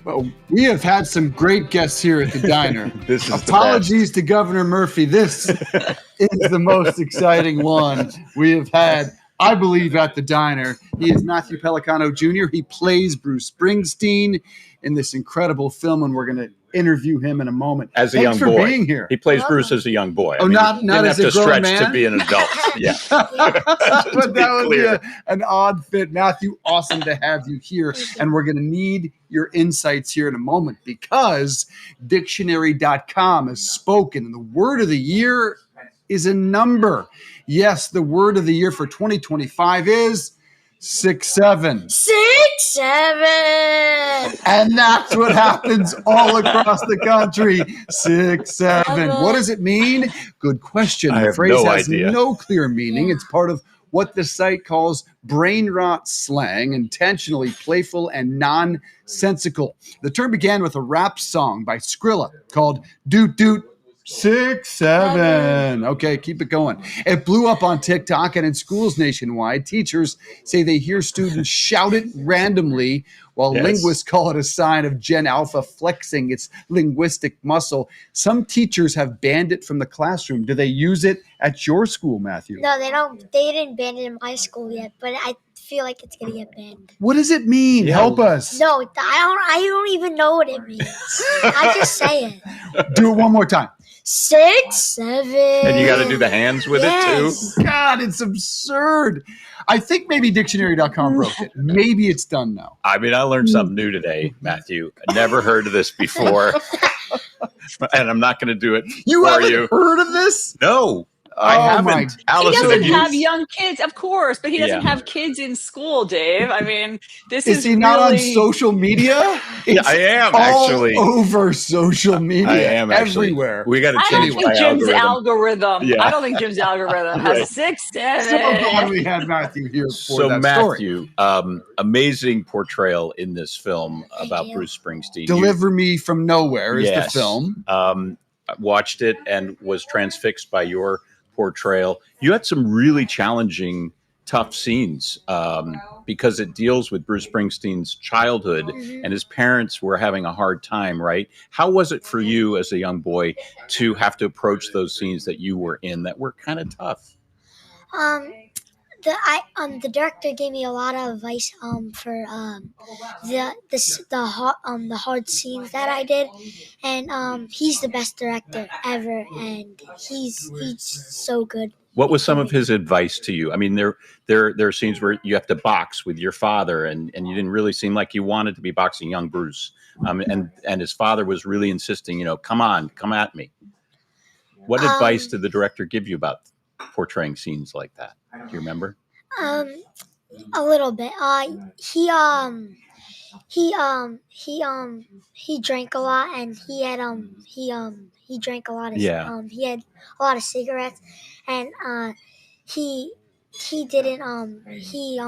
Well, we have had some great guests here at the diner. This is Apologies to Governor Murphy. This is the most exciting one we have had, I believe, at the diner. He is Matthew Pellicano Jr. He plays Bruce Springsteen in this incredible film, and we're going to interview him in a moment. As a Thanks young for boy. being here. He plays Bruce as a young boy. Oh, not you didn't as have a to grown stretch man? to be an adult. Yeah. But that would be an odd fit. Matthew, awesome to have you here. And we're going to need your insights here in a moment because dictionary.com has spoken. And the word of the year is a number. Yes, the word of the year for 2025 is 6-7. 6-7. And that's what happens all across the country. 6-7. What does it mean? Good question. I The have phrase no has idea. no clear meaning. It's part of what the site calls brain rot slang, intentionally playful and nonsensical. The term began with a rap song by Skrilla called Doot Doot 6-7. Okay, keep it going. It blew up on TikTok and in schools nationwide. Teachers say they hear students shout it randomly, while Yes. linguists call it a sign of Gen Alpha flexing its linguistic muscle. Some teachers have banned it from the classroom. Do they use it at your school, Matthew? No, they don't. They didn't ban it in my school yet, but I feel like it's gonna get banned. What does it mean? Yeah. Help us. No, I don't even know what it means. I just say it. Do it one more time. 6, 7. And you got to do the hands with it too. God, it's absurd. I think maybe dictionary.com broke it. Maybe it's done now. I mean, I learned something new today, Matthew. I never heard of this before. And I'm not going to do it You for haven't you. heard of this? No, I Oh, haven't. my- He Allison, doesn't have you? have young kids, of course, but he doesn't Yeah. have kids in school, Dave. I mean, this Is is he not on really- social media? Yeah, I am all actually. over social media. I am actually. everywhere. We got to I don't change think my Jim's algorithm. algorithm. Yeah. I don't think Jim's algorithm has Right. 6, So glad 7. we had Matthew here for So that story. Matthew, amazing portrayal in this film about you. Bruce Springsteen. Deliver Me From Nowhere is Yes. the film. I watched it and was transfixed by your portrayal. You had some really challenging, tough scenes because it deals with Bruce Springsteen's childhood, and his parents were having a hard time, right? How was it for you as a young boy to have to approach those scenes that you were in that were kind of tough? The director gave me a lot of advice for the hard scenes that I did, and he's the best director ever, and he's so good. What was some of his advice to you? I mean, there are scenes where you have to box with your father, and you didn't really seem like you wanted to be boxing young Bruce. And his father was really insisting, come on, come at me. What advice did the director give you about portraying scenes like that? Do you remember? A little bit. He drank a lot, and he drank a lot of Yeah. he had a lot of cigarettes, and he didn't he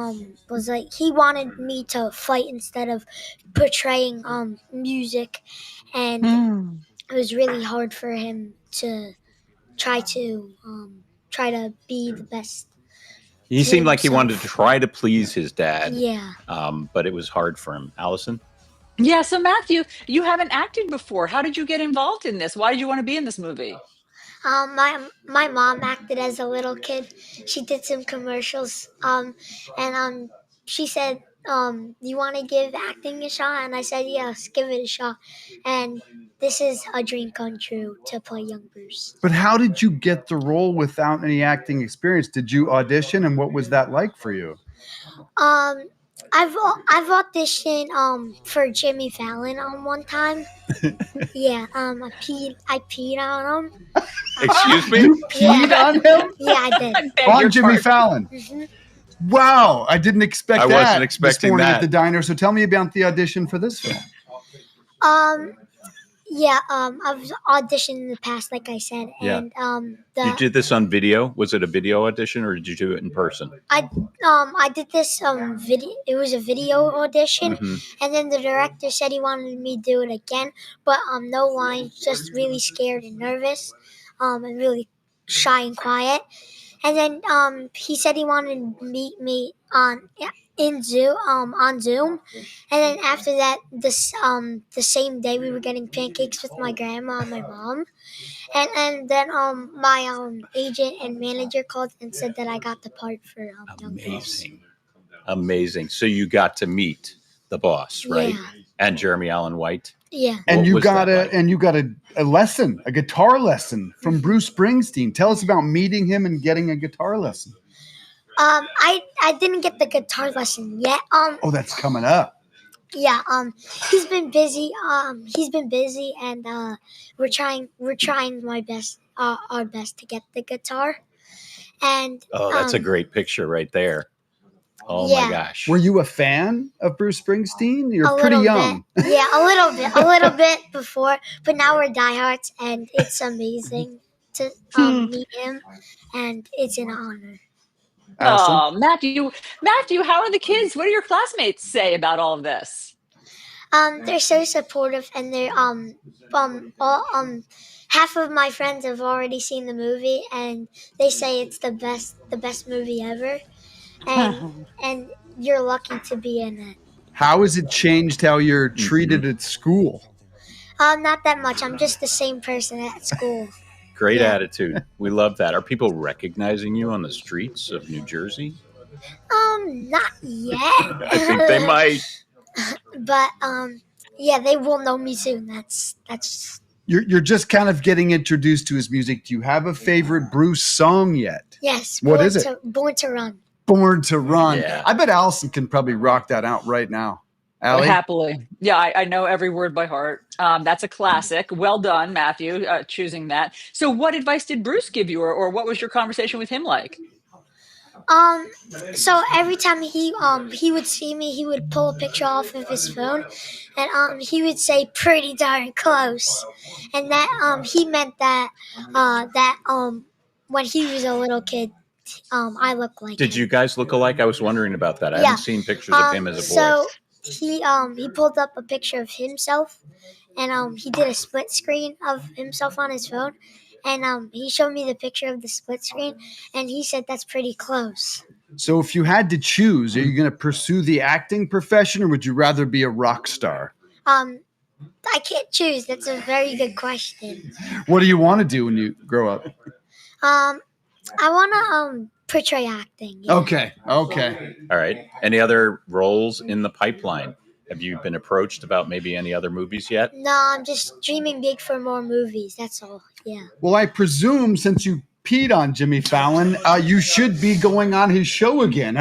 was like he wanted me to fight instead of portraying music, and it was really hard for him to try to be the best. He seemed like he himself. wanted to try to please his dad, Yeah. but it was hard for him. Allison? Yeah, so Matthew, you haven't acted before. How did you get involved in this? Why did you want to be in this movie? My mom acted as a little kid. She did some commercials. And she said, "You want to give acting a shot?" And I said, "Yes, give it a shot." And this is a dream come true to play young Bruce. But how did you get the role without any acting experience? Did you audition, and what was that like for you? I've auditioned for Jimmy Fallon one time. Yeah. I peed on him. Excuse me? You peed on him? Yeah, I did. I beg On your Jimmy pardon. Fallon. Mhm. Wow, I didn't expect I that. wasn't this expecting morning that. at the diner. So tell me about the audition for this film. Yeah. I've auditioned in the past, like I said, Yeah. and You did this on video? Was it a video audition, or did you do it in person? I did this video. It was a video audition, Mhm. and then the director said he wanted me to do it again, but no lines, just really scared and nervous, and really shy and quiet. And then he said he wanted to meet me on Zoom, and then after that, the same day we were getting pancakes with my grandma and my mom, and then my agent and manager called and said that I got the part for young Bruce. Amazing. So you got to meet the boss, right? Yeah. And Jeremy Allen White. Yeah. And What you was got that like? a lesson, a guitar lesson from Bruce Springsteen. Tell us about meeting him and getting a guitar lesson. I didn't get the guitar lesson yet. Oh, that's coming up. Yeah. He's been busy. And we're trying our best to get the guitar. And Oh, that's a great picture right there. Oh Yeah. my gosh. Were you a fan of Bruce Springsteen? a You're pretty little young. bit. Yeah, a little bit before, but now we're diehards, and it's amazing to meet him, and it's an honor. Allison? Oh, Matthew, how are the kids? What do your classmates say about all of this? They're so supportive, and they're all half of my friends have already seen the movie, and they say it's the best movie ever, and you're lucky to be in it. How has it changed how you're treated at school? Not that much. I'm just the same person at school. Great Yeah. attitude. We love that. Are people recognizing you on the streets of New Jersey? Not yet. I think they might. But yeah, they will know me soon. That's. You're just kind of getting introduced to his music. Do you have a favorite Bruce song yet? Yes. What is it? Born to Run. Born to Run. Yeah. I bet Allison can probably rock that out right now. Allie? Happily. Yeah, I know every word by heart. That's a classic. Well done, Matthew, choosing that. So what advice did Bruce give you, or what was your conversation with him like? So every time he would see me, he would pull a picture off of his phone, and he would say pretty darn close, and that he meant that when he was a little kid, I look like Did him. you guys look alike? I was wondering about that. I Yeah. haven't seen pictures of him as a boy. So he pulled up a picture of himself, and he did a split screen of himself on his phone, and he showed me the picture of the split screen, and he said that's pretty close. So if you had to choose, are you going to pursue the acting profession or would you rather be a rock star? I can't choose. That's a very good question. What do you want to do when you grow up? I want to portray acting. Yeah. Okay. All right. Any other roles in the pipeline? Have you been approached about maybe any other movies yet? No, I'm just dreaming big for more movies. That's all. Yeah. Well, I presume since you peed on Jimmy Fallon, you should be going on his show again.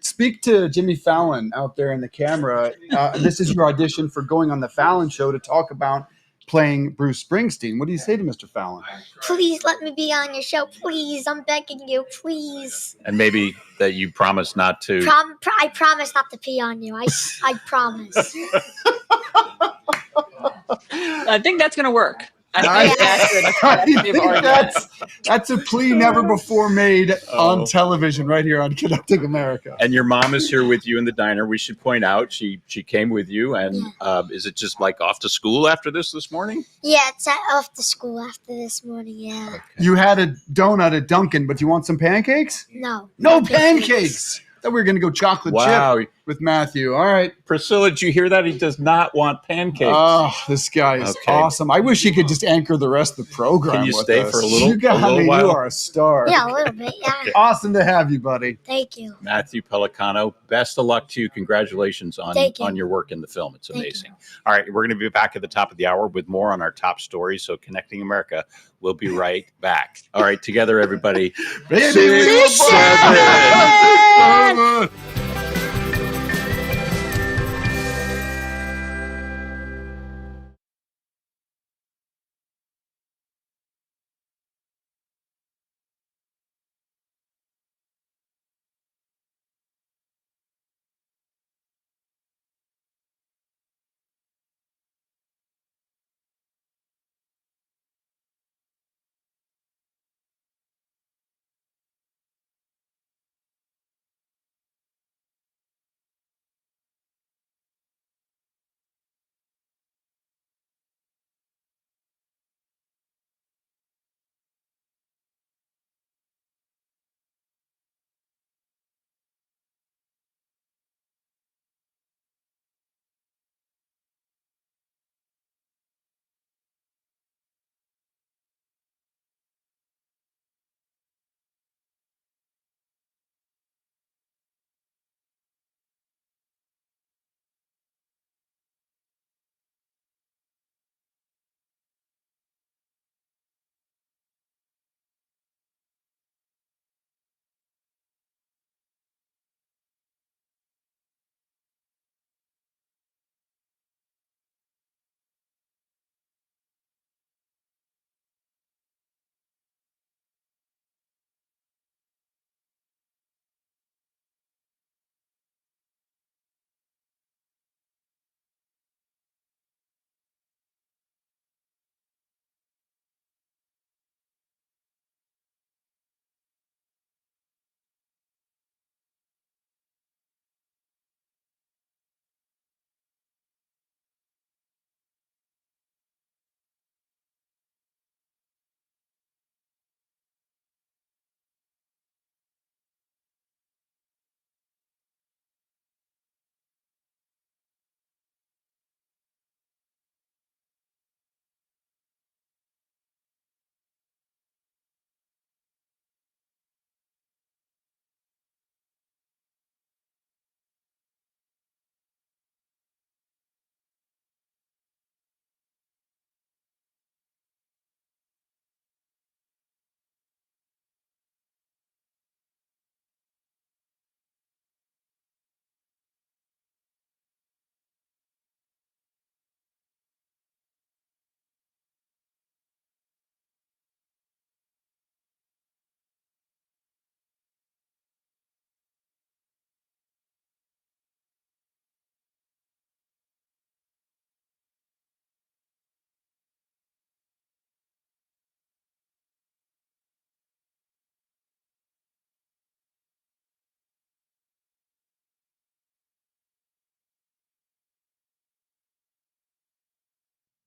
Speak to Jimmy Fallon out there in the camera. This is your audition for going on the Fallon show to talk about playing Bruce Springsteen. What do you say to Mr. Fallon? Please let me be on your show. Please, I'm begging you. Please. And maybe that you promise not to. I promise not to pee on you. I promise. I think that's going to work. I think that's a plea never before made on television right here on Connecting America. And your mom is here with you in the diner. We should point out she came with you. And is it just like off to school after this morning? Yeah, it's off to school after this morning. Yeah. Okay. You had a donut at Dunkin', but you want some pancakes? No. No pancakes. Thought we were going to go chocolate chip with Matthew. All right. Priscilla, did you hear that? He does not want pancakes. Oh, this guy is awesome. I wish he could just anchor the rest of the program. Can you stay for a little You while? are a star. Yeah, a little bit. Yeah. Okay. Awesome to have you, buddy. Thank you. Matthew Pellicano, best of luck to you. Congratulations on your work in the film. It's amazing. All right, we're going to be back at the top of the hour with more on our top stories. So Connecting America, we'll be right back. All right, together, everybody. 6-7.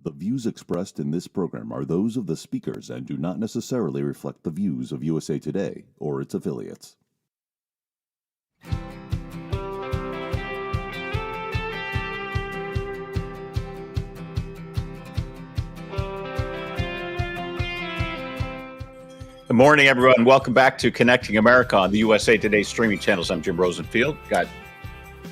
The views expressed in this program are those of the speakers and do not necessarily reflect the views of USA Today or its affiliates. Good morning, everyone. Welcome back to Connecting America on the USA Today streaming channels. I'm Jim Rosenfield. Got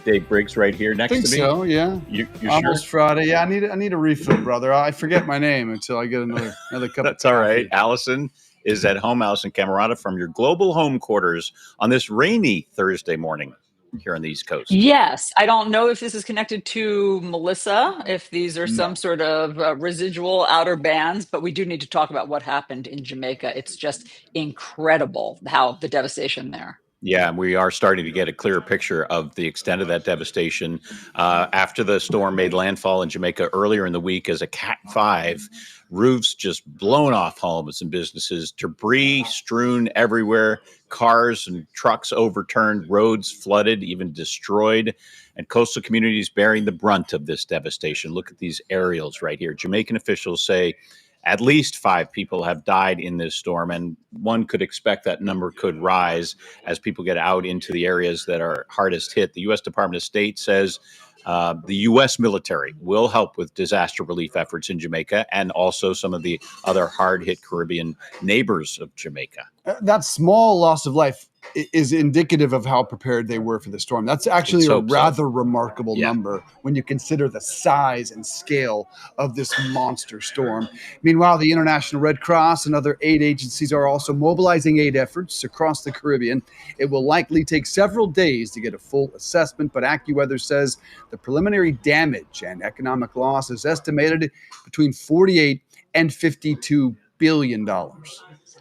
Dave Briggs right here next to me. So, yeah. You're Almost sure? Friday. Yeah, I need a refill, brother. I forget my name until I get another cup. That's of all right. coffee. Allison is at home. Allison Camerata from your global home quarters on this rainy Thursday morning here on the East Coast. Yes, I don't know if this is connected to Melissa, if these are some No. sort of residual outer bands, but we do need to talk about what happened in Jamaica. It's just incredible how the devastation there. Yeah, we are starting to get a clearer picture of the extent of that devastation. After the storm made landfall in Jamaica earlier in the week as a Cat 5, roofs just blown off homes and businesses, debris strewn everywhere, cars and trucks overturned, roads flooded, even destroyed, and coastal communities bearing the brunt of this devastation. Look at these aerials right here. Jamaican officials say at least 5 people have died in this storm, and one could expect that number could rise as people get out into the areas that are hardest hit. The U.S. Department of State says the U.S. military will help with disaster relief efforts in Jamaica and also some of the other hard-hit Caribbean neighbors of Jamaica. That small loss of life is indicative of how prepared they were for the storm. That's actually a rather remarkable number when you consider the size and scale of this monster storm. Meanwhile, the International Red Cross and other aid agencies are also mobilizing aid efforts across the Caribbean. It will likely take several days to get a full assessment, but AccuWeather says the preliminary damage and economic loss is estimated between $48 and $52 billion.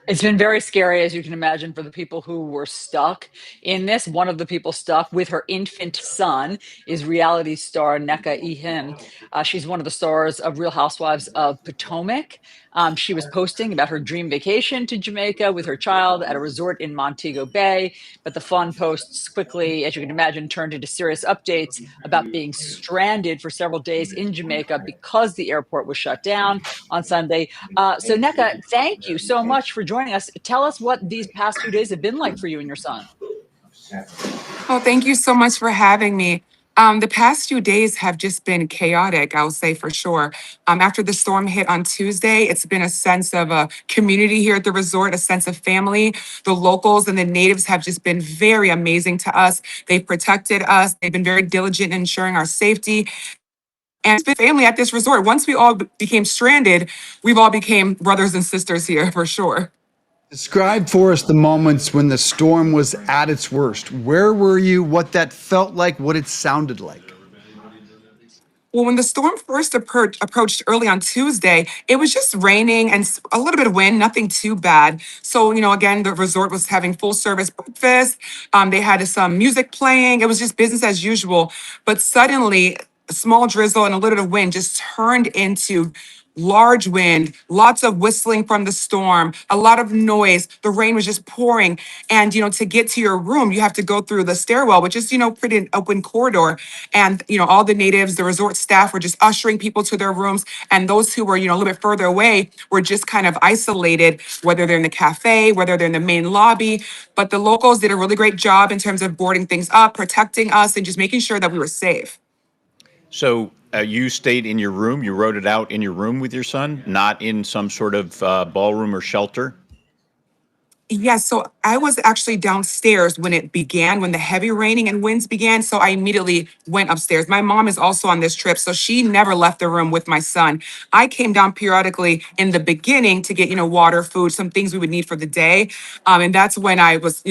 It's been very scary, as you can imagine, for the people who were stuck in this. One of the people stuck with her infant son is reality star Nneka Ihim. She's one of the stars of Real Housewives of Potomac. She was posting about her dream vacation to Jamaica with her child at a resort in Montego Bay. But the fun posts quickly, as you can imagine, turned into serious updates about being stranded for several days in Jamaica because the airport was shut down on Sunday. So Nneka, thank you so much for joining us. Tell us what these past few days have been like for you and your son. Oh, thank you so much for having me. The past few days have just been chaotic, I will say for sure. After the storm hit on Tuesday, it's been a sense of a community here at the resort, a sense of family. The locals and the natives have just been very amazing to us. They've protected us. They've been very diligent in ensuring our safety. And it's been family at this resort. Once we all became stranded, we've all became brothers and sisters here for sure. Describe for us the moments when the storm was at its worst. Where were you? What that felt like? What it sounded like? Well, when the storm first approached early on Tuesday, it was just raining and a little bit of wind, nothing too bad. So, again, the resort was having full service breakfast. They had some music playing. It was just business as usual. But suddenly, a small drizzle and a little bit of wind just turned into large wind, lots of whistling from the storm, a lot of noise. The rain was just pouring. And, to get to your room, you have to go through the stairwell, which is, pretty an open corridor. And, all the natives, the resort staff were just ushering people to their rooms. And those who were, a little bit further away were just kind of isolated, whether they're in the cafe, whether they're in the main lobby. But the locals did a really great job in terms of boarding things up, protecting us, and just making sure that we were safe. So you stayed in your room. You wrote it out in your room with your son, not in some sort of ballroom or shelter? Yes, so I was actually downstairs when it began, when the heavy raining and winds began. So I immediately went upstairs. My mom is also on this trip, so she never left the room with my son. I came down periodically in the beginning to get, water, food, some things we would need for the day. And that's when I was,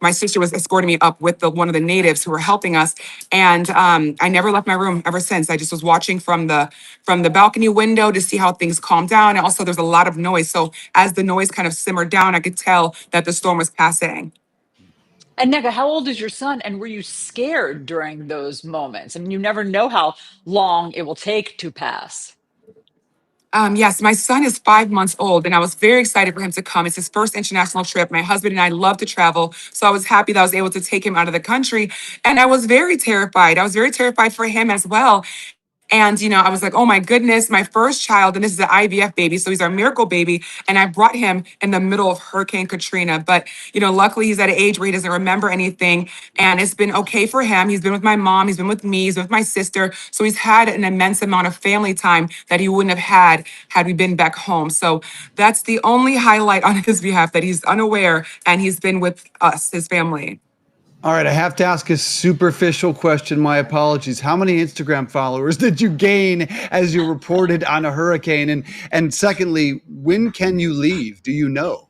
my sister was escorting me up with one of the natives who were helping us, and I never left my room ever since. I just was watching from the balcony window to see how things calmed down. And also, there's a lot of noise, so as the noise kind of simmered down, I could tell that the storm was passing. And Nneka, how old is your son? And were you scared during those moments? I mean, you never know how long it will take to pass. Yes, my son is 5 months old, and I was very excited for him to come. It's his first international trip. My husband and I love to travel, so I was happy that I was able to take him out of the country. And I was very terrified. I was very terrified for him as well. And, I was like, oh my goodness, my first child, and this is an IVF baby. So he's our miracle baby. And I brought him in the middle of Hurricane Katrina. But, luckily he's at an age where he doesn't remember anything. And it's been okay for him. He's been with my mom. He's been with me. He's been with my sister. So he's had an immense amount of family time that he wouldn't have had we been back home. So that's the only highlight on his behalf, that he's unaware and he's been with us, his family. All right, I have to ask a superficial question. My apologies. How many Instagram followers did you gain as you reported on a hurricane? And secondly, when can you leave? Do you know?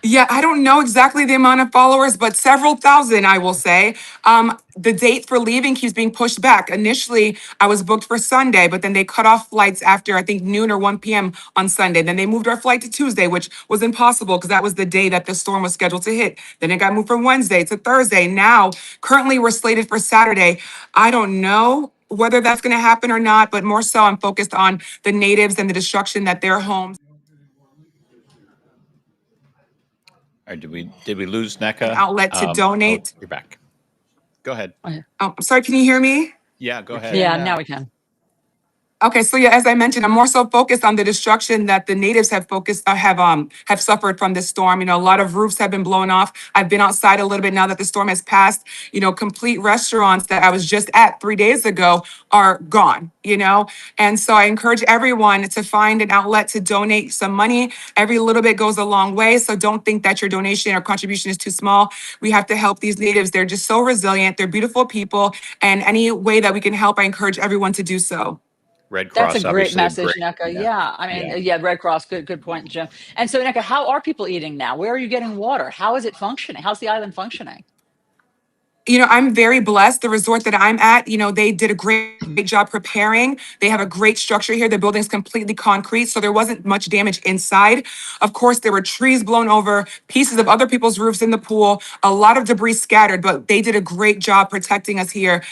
Yeah, I don't know exactly the amount of followers, but several thousand, I will say. The date for leaving keeps being pushed back. Initially, I was booked for Sunday, but then they cut off flights after, I think, noon or 1 p.m. on Sunday. Then they moved our flight to Tuesday, which was impossible because that was the day that the storm was scheduled to hit. Then it got moved from Wednesday to Thursday. Now, currently, we're slated for Saturday. I don't know whether that's going to happen or not, but more so, I'm focused on the natives and the destruction that their homes. Or did we lose NECA? An outlet to donate. You're back. Go ahead. I'm sorry, can you hear me? Yeah, go ahead. Yeah, now we can. Okay, so yeah, as I mentioned, I'm more so focused on the destruction that the natives have have suffered from this storm. A lot of roofs have been blown off. I've been outside a little bit now that the storm has passed. Complete restaurants that I was just at 3 days ago are gone. And so I encourage everyone to find an outlet to donate some money. Every little bit goes a long way. So don't think that your donation or contribution is too small. We have to help these natives. They're just so resilient. They're beautiful people, and any way that we can help, I encourage everyone to do so. Red Cross, That's a great obviously message, NECA. Yeah. I mean, Red Cross, good point, Jim. And so, NECA, how are people eating now? Where are you getting water? How is it functioning? How's the island functioning? I'm very blessed. The resort that I'm at, they did a great job preparing. They have a great structure here. The building's completely concrete, so there wasn't much damage inside. Of course, there were trees blown over, pieces of other people's roofs in the pool, a lot of debris scattered, but they did a great job protecting us here.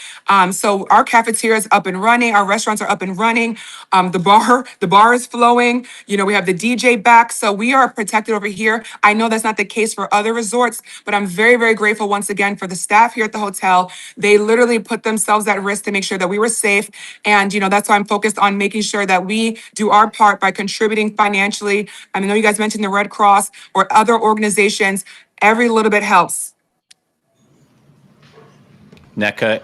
So our cafeteria is up and running. Our restaurants are up and running. The bar is flowing. We have the DJ back, so we are protected over here. I know that's not the case for other resorts, but I'm very, very grateful once again for the staff here at the hotel. They literally put themselves at risk to make sure that we were safe. And, that's why I'm focused on making sure that we do our part by contributing financially. I know you guys mentioned the Red Cross or other organizations. Every little bit helps. NECA,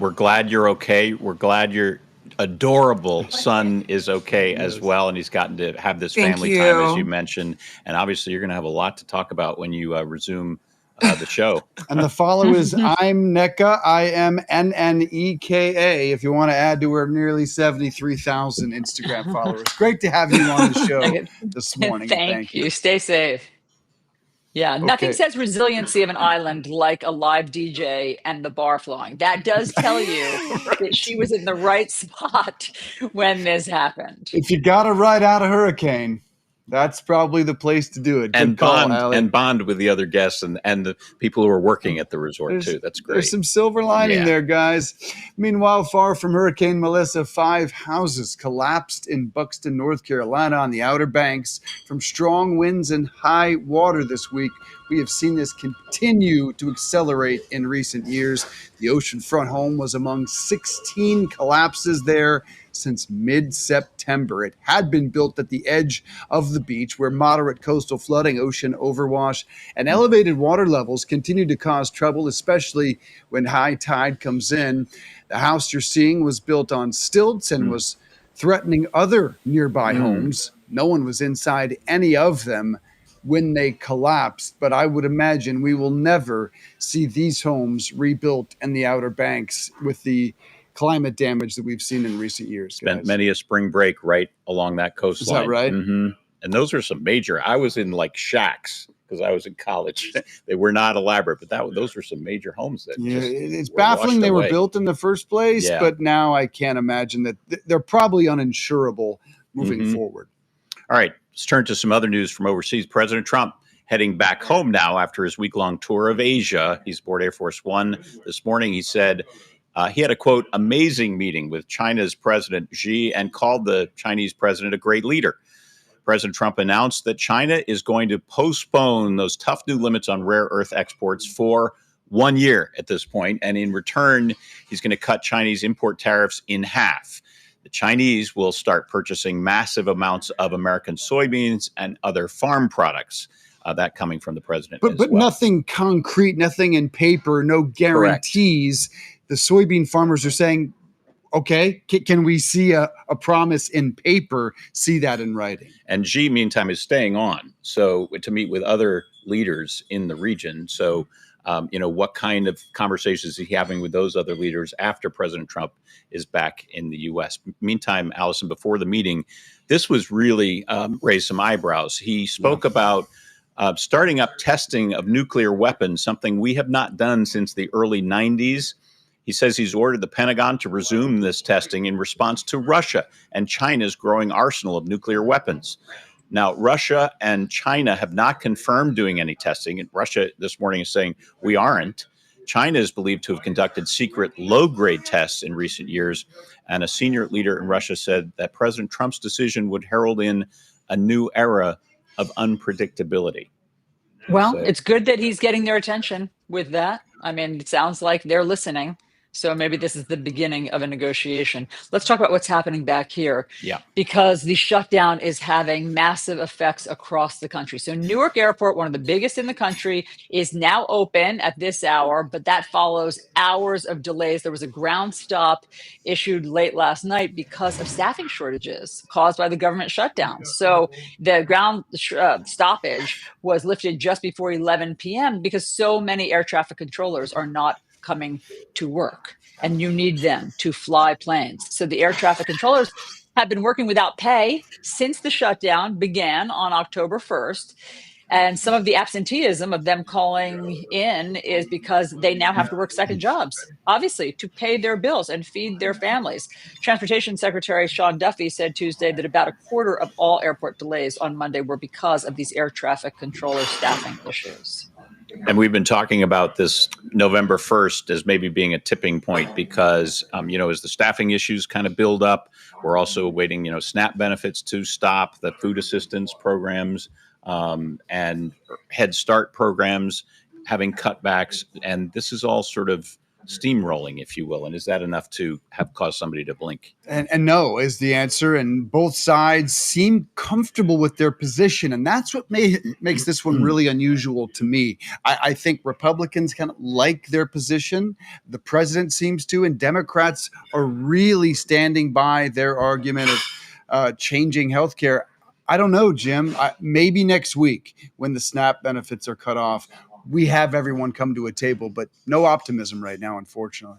we're glad you're okay. We're glad your adorable son is okay as well, and he's gotten to have this family time, as you mentioned. And obviously, you're going to have a lot to talk about when you resume the show. And the follow is I'm NECA, IMNNEKA, if you want to add to our nearly 73,000 Instagram followers. Great to have you on the show this morning. Thank you. Stay safe. Yeah, nothing says resiliency of an island like a live DJ and the bar flowing. That does tell you that she was in the right spot when this happened. If you got to ride out a hurricane, that's probably the place to do it. And bond with the other guests and the people who are working at the resort too. That's great. There's some silver lining there, guys. Meanwhile, far from Hurricane Melissa, 5 houses collapsed in Buxton, North Carolina on the Outer Banks from strong winds and high water this week. We have seen this continue to accelerate in recent years. The oceanfront home was among 16 collapses there since mid-September. It had been built at the edge of the beach where moderate coastal flooding, ocean overwash, and elevated water levels continue to cause trouble, especially when high tide comes in. The house you're seeing was built on stilts and was threatening other nearby homes. No one was inside any of them when they collapsed, but I would imagine we will never see these homes rebuilt in the Outer Banks with the climate damage that we've seen in recent years. Spent many a spring break right along that coastline. Is that right? Mm-hmm. And those are some major. I was in like shacks because I was in college. They were not elaborate, but those were some major homes. That it's baffling they were built in the first place, but now I can't imagine that they're probably uninsurable moving forward. All right, let's turn to some other news from overseas. President Trump heading back home now after his week-long tour of Asia. He's aboard Air Force One this morning. He said he had a, quote, amazing meeting with China's President Xi and called the Chinese president a great leader. President Trump announced that China is going to postpone those tough new limits on rare earth exports for 1 year at this point. And in return, he's going to cut Chinese import tariffs in half. The Chinese will start purchasing massive amounts of American soybeans and other farm products. That coming from the president. But nothing concrete, nothing in paper, no guarantees. Correct. The soybean farmers are saying, okay, can we see a promise in paper, see that in writing? And Xi, meantime, is staying on so to meet with other leaders in the region. So, what kind of conversations is he having with those other leaders after President Trump is back in the U.S.? Meantime, Allison, before the meeting, this was really raised some eyebrows. He spoke about starting up testing of nuclear weapons, something we have not done since the early 90s. He says he's ordered the Pentagon to resume this testing in response to Russia and China's growing arsenal of nuclear weapons. Now, Russia and China have not confirmed doing any testing. And Russia this morning is saying we aren't. China is believed to have conducted secret low-grade tests in recent years. And a senior leader in Russia said that President Trump's decision would herald in a new era of unpredictability. Well, it's good that he's getting their attention with that. I mean, it sounds like they're listening. So maybe this is the beginning of a negotiation. Let's talk about what's happening back here. Yeah. Because the shutdown is having massive effects across the country. So Newark Airport, one of the biggest in the country, is now open at this hour, but that follows hours of delays. There was a ground stop issued late last night because of staffing shortages caused by the government shutdown. So the ground stoppage was lifted just before 11 p.m. because so many air traffic controllers are not coming to work, and you need them to fly planes. So the air traffic controllers have been working without pay since the shutdown began on October 1st. And some of the absenteeism of them calling in is because they now have to work second jobs, obviously, to pay their bills and feed their families. Transportation Secretary Sean Duffy said Tuesday that about a quarter of all airport delays on Monday were because of these air traffic controller staffing issues. And we've been talking about this November 1st as maybe being a tipping point because, as the staffing issues kind of build up, we're also waiting, SNAP benefits to stop, the food assistance programs and Head Start programs having cutbacks. And this is all sort of steamrolling, if you will. And is that enough to have caused somebody to blink? And no is the answer. And both sides seem comfortable with their position. And that's what makes this one really unusual to me. I think Republicans kind of like their position. The president seems to, and Democrats are really standing by their argument of changing healthcare. I don't know, Jim. Maybe next week when the SNAP benefits are cut off, we have everyone come to a table, but no optimism right now, unfortunately.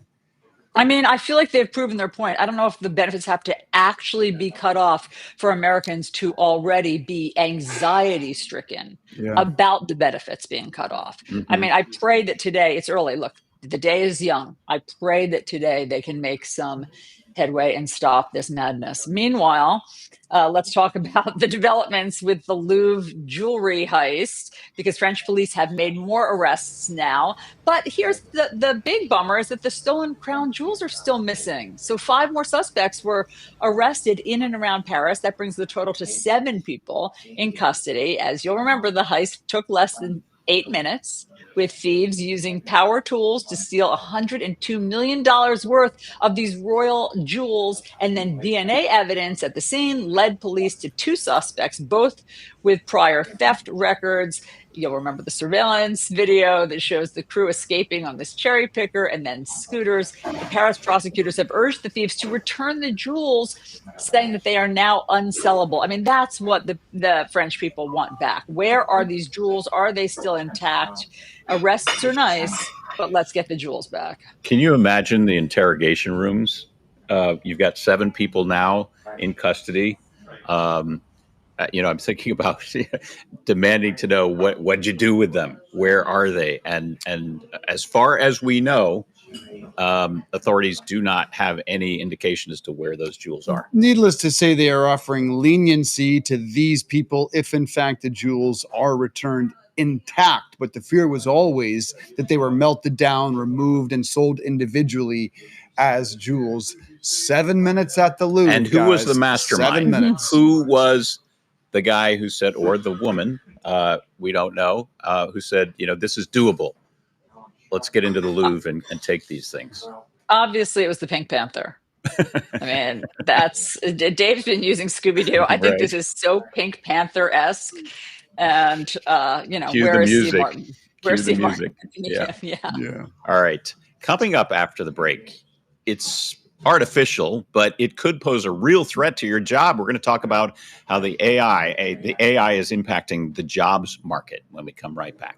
I mean, I feel like they've proven their point. I don't know if the benefits have to actually be cut off for Americans to already be anxiety stricken about the benefits being cut off. Mm-hmm. I mean, I pray that today, it's early. Look, the day is young. I pray that today they can make some headway and stop this madness. Meanwhile, let's talk about the developments with the Louvre jewelry heist, because French police have made more arrests now. But here's the big bummer is that the stolen crown jewels are still missing. So 5 more suspects were arrested in and around Paris. That brings the total to 7 people in custody. As you'll remember, the heist took less than 8 minutes, with thieves using power tools to steal $102 million worth of these royal jewels. And then DNA evidence at the scene led police to 2 suspects, both with prior theft records. You'll remember the surveillance video that shows the crew escaping on this cherry picker and then scooters. The Paris prosecutors have urged the thieves to return the jewels, saying that they are now unsellable. I mean, that's what the French people want back. Where are these jewels? Are they still intact? Arrests are nice, but let's get the jewels back. Can you imagine the interrogation rooms? You've got 7 people now in custody. I'm thinking about demanding to know what'd you do with them? Where are they? And as far as we know, authorities do not have any indication as to where those jewels are. Needless to say, they are offering leniency to these people if, in fact, the jewels are returned intact. But the fear was always that they were melted down, removed, and sold individually as jewels. 7 minutes at the Louvre. And who was the mastermind? 7 minutes. Who was the guy who said, or the woman, we don't know, who said, this is doable. let's get into the Louvre and take these things. Obviously, it was the Pink Panther. I mean, that's Dave's been using Scooby-Doo. I think Right. this is so Pink Panther-esque. And Cue where the is Steve music. Martin? Cue Where's the Steve music. Martin? Yeah. Yeah. All right. Coming up after the break, it's artificial, but it could pose a real threat to your job. We're going to talk about how the AI is impacting the jobs market when we come right back.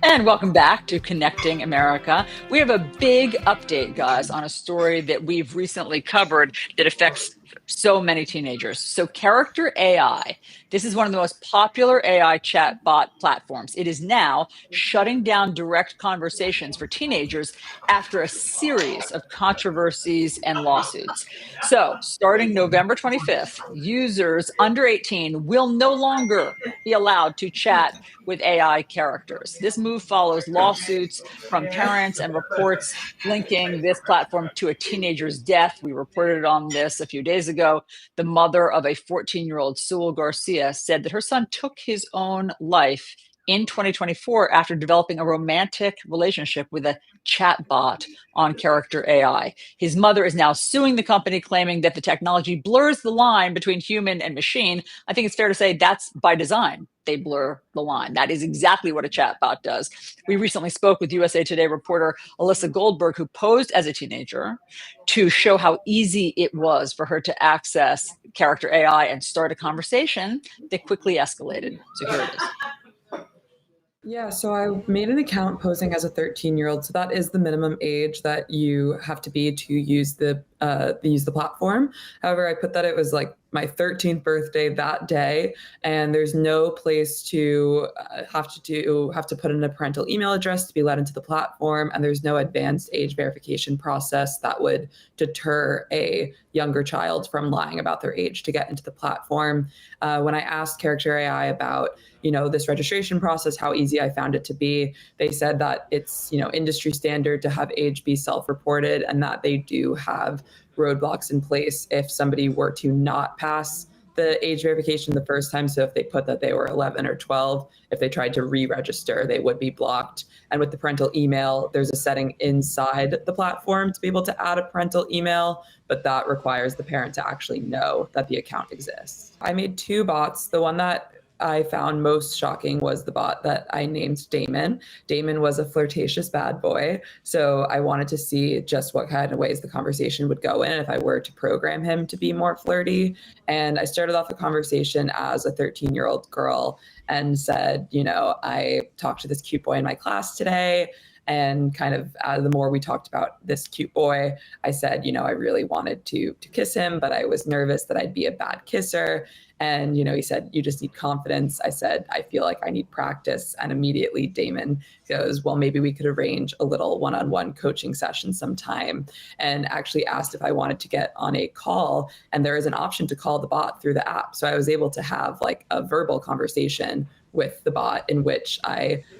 And welcome back to Connecting America. We have a big update, guys, on a story that we've recently covered that affects so many teenagers. So Character AI, this is one of the most popular AI chatbot platforms. It is now shutting down direct conversations for teenagers after a series of controversies and lawsuits. So starting November 25th, users under 18 will no longer be allowed to chat with AI characters. This move follows lawsuits from parents and reports linking this platform to a teenager's death. We reported on this a few days ago. The mother of a 14-year-old, Sewell Garcia, said that her son took his own life in 2024 after developing a romantic relationship with a chatbot on Character AI. His mother is now suing the company, claiming that the technology blurs the line between human and machine. I think it's fair to say that's by design. They blur the line. That is exactly what a chatbot does. We recently spoke with USA Today reporter Alyssa Goldberg, who posed as a teenager to show how easy it was for her to access Character AI and start a conversation that quickly escalated. So here it is. Yeah, so I made an account posing as a 13-year-old. So that is the minimum age that you have to be to use the platform. However, I put that it was like my 13th birthday that day, and there's no place to have to put in a parental email address to be let into the platform, and there's no advanced age verification process that would deter a younger child from lying about their age to get into the platform. When I asked Character AI about this registration process, how easy I found it to be, they said that it's industry standard to have age be self-reported, and that they do have roadblocks in place if somebody were to not pass the age verification the first time. So if they put that they were 11 or 12, if they tried to re-register, they would be blocked. And with the parental email, there's a setting inside the platform to be able to add a parental email, but that requires the parent to actually know that the account exists. I made 2 bots. The one that I found most shocking was the bot that I named Damon. Damon was a flirtatious bad boy. So I wanted to see just what kind of ways the conversation would go in if I were to program him to be more flirty. And I started off the conversation as a 13-year-old girl and said, I talked to this cute boy in my class today. And kind of the more we talked about this cute boy, I said, I really wanted to kiss him, but I was nervous that I'd be a bad kisser. And, he said, you just need confidence. I said, I feel like I need practice. And immediately Damon goes, well, maybe we could arrange a little one-on-one coaching session sometime, and actually asked if I wanted to get on a call. And there is an option to call the bot through the app. So I was able to have like a verbal conversation with the bot in which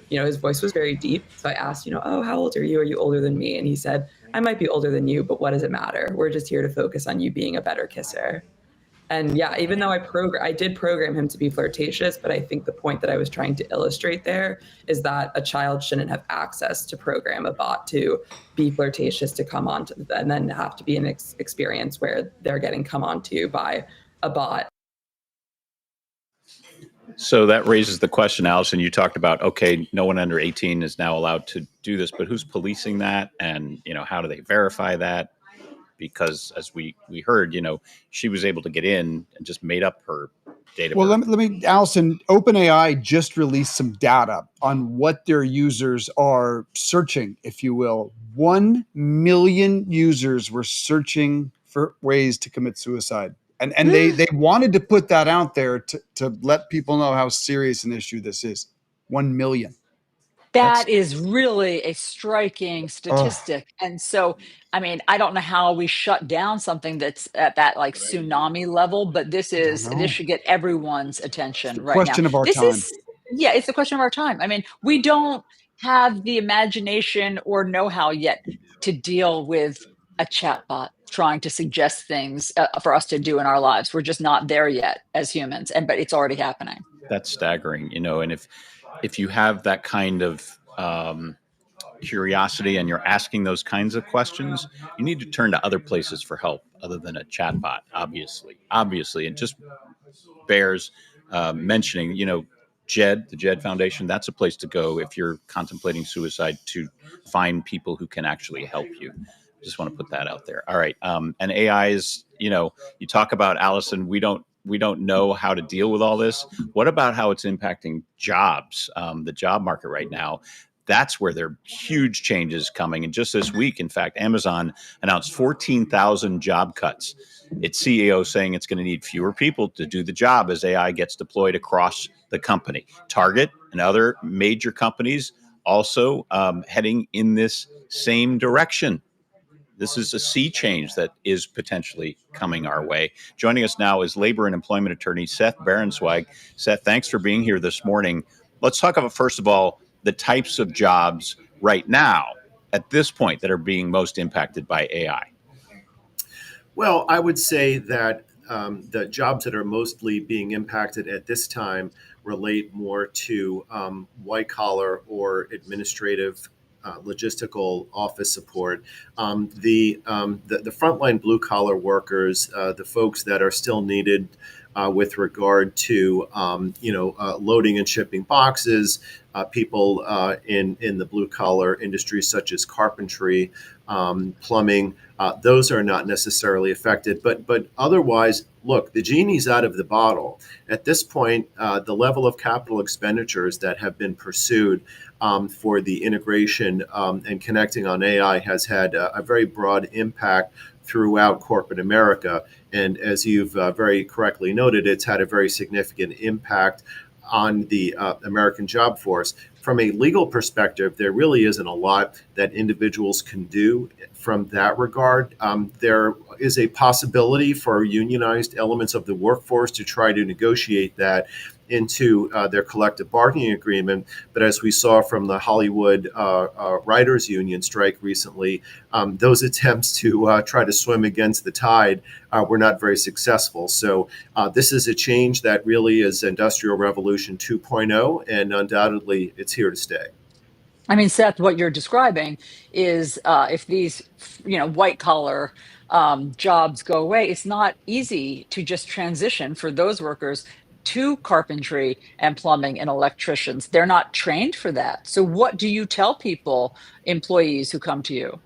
his voice was very deep. So I asked, oh, how old are you? Are you older than me? And he said, I might be older than you, but what does it matter? We're just here to focus on you being a better kisser. And yeah, even though I did program him to be flirtatious, but I think the point that I was trying to illustrate there is that a child shouldn't have access to program a bot to be flirtatious, to come on to, and then have to be an experience where they're getting come on to by a bot. So that raises the question, Allison, you talked about, okay, no one under 18 is now allowed to do this, but who's policing that? And, how do they verify that? Because as we heard, she was able to get in and just made up her data. Well, let me, Allison, OpenAI just released some data on what their users are searching, if you will. 1 million users were searching for ways to commit suicide. And they wanted to put that out there to let people know how serious an issue this is. 1 million. That is really a striking statistic. And so, I don't know how we shut down something that's at that like tsunami level, but this should get everyone's attention right now. Question of our time. It's the question of our time. We don't have the imagination or know-how yet to deal with a chatbot trying to suggest things for us to do in our lives. We're just not there yet as humans, but it's already happening. That's staggering, and if you have that kind of curiosity and you're asking those kinds of questions, you need to turn to other places for help other than a chatbot, obviously. It just bears mentioning, the JED Foundation, that's a place to go if you're contemplating suicide, to find people who can actually help you. Just want to put that out there. All right. And AI is, you talk about, Allison, we don't know how to deal with all this. What about how it's impacting jobs, the job market right now? That's where there are huge changes coming. And just this week, in fact, Amazon announced 14,000 job cuts. Its CEO saying it's going to need fewer people to do the job as AI gets deployed across the company. Target and other major companies also heading in this same direction. This is a sea change that is potentially coming our way. Joining us now is labor and employment attorney Seth Berenswag. Seth, thanks for being here this morning. Let's talk about, first of all, the types of jobs right now at this point that are being most impacted by AI. Well, I would say that the jobs that are mostly being impacted at this time relate more to white collar or administrative logistical office support. The frontline blue collar workers, the folks that are still needed with regard to loading and shipping boxes, people in the blue collar industries such as carpentry, plumbing. Those are not necessarily affected, but otherwise, look, the genie's out of the bottle. At this point, the level of capital expenditures that have been pursued for the integration and connecting on AI has had a very broad impact throughout corporate America. And as you've very correctly noted, it's had a very significant impact on the American job force. From a legal perspective, there really isn't a lot that individuals can do from that regard. There is a possibility for unionized elements of the workforce to try to negotiate that into their collective bargaining agreement. But as we saw from the Hollywood Writers Union strike recently, those attempts to try to swim against the tide were not very successful. So this is a change that really is Industrial Revolution 2.0, and undoubtedly it's here to stay. I mean, Seth, what you're describing is if these, white collar jobs go away, it's not easy to just transition for those workers to carpentry and plumbing and electricians. They're not trained for that. So what do you tell people, employees who come to you?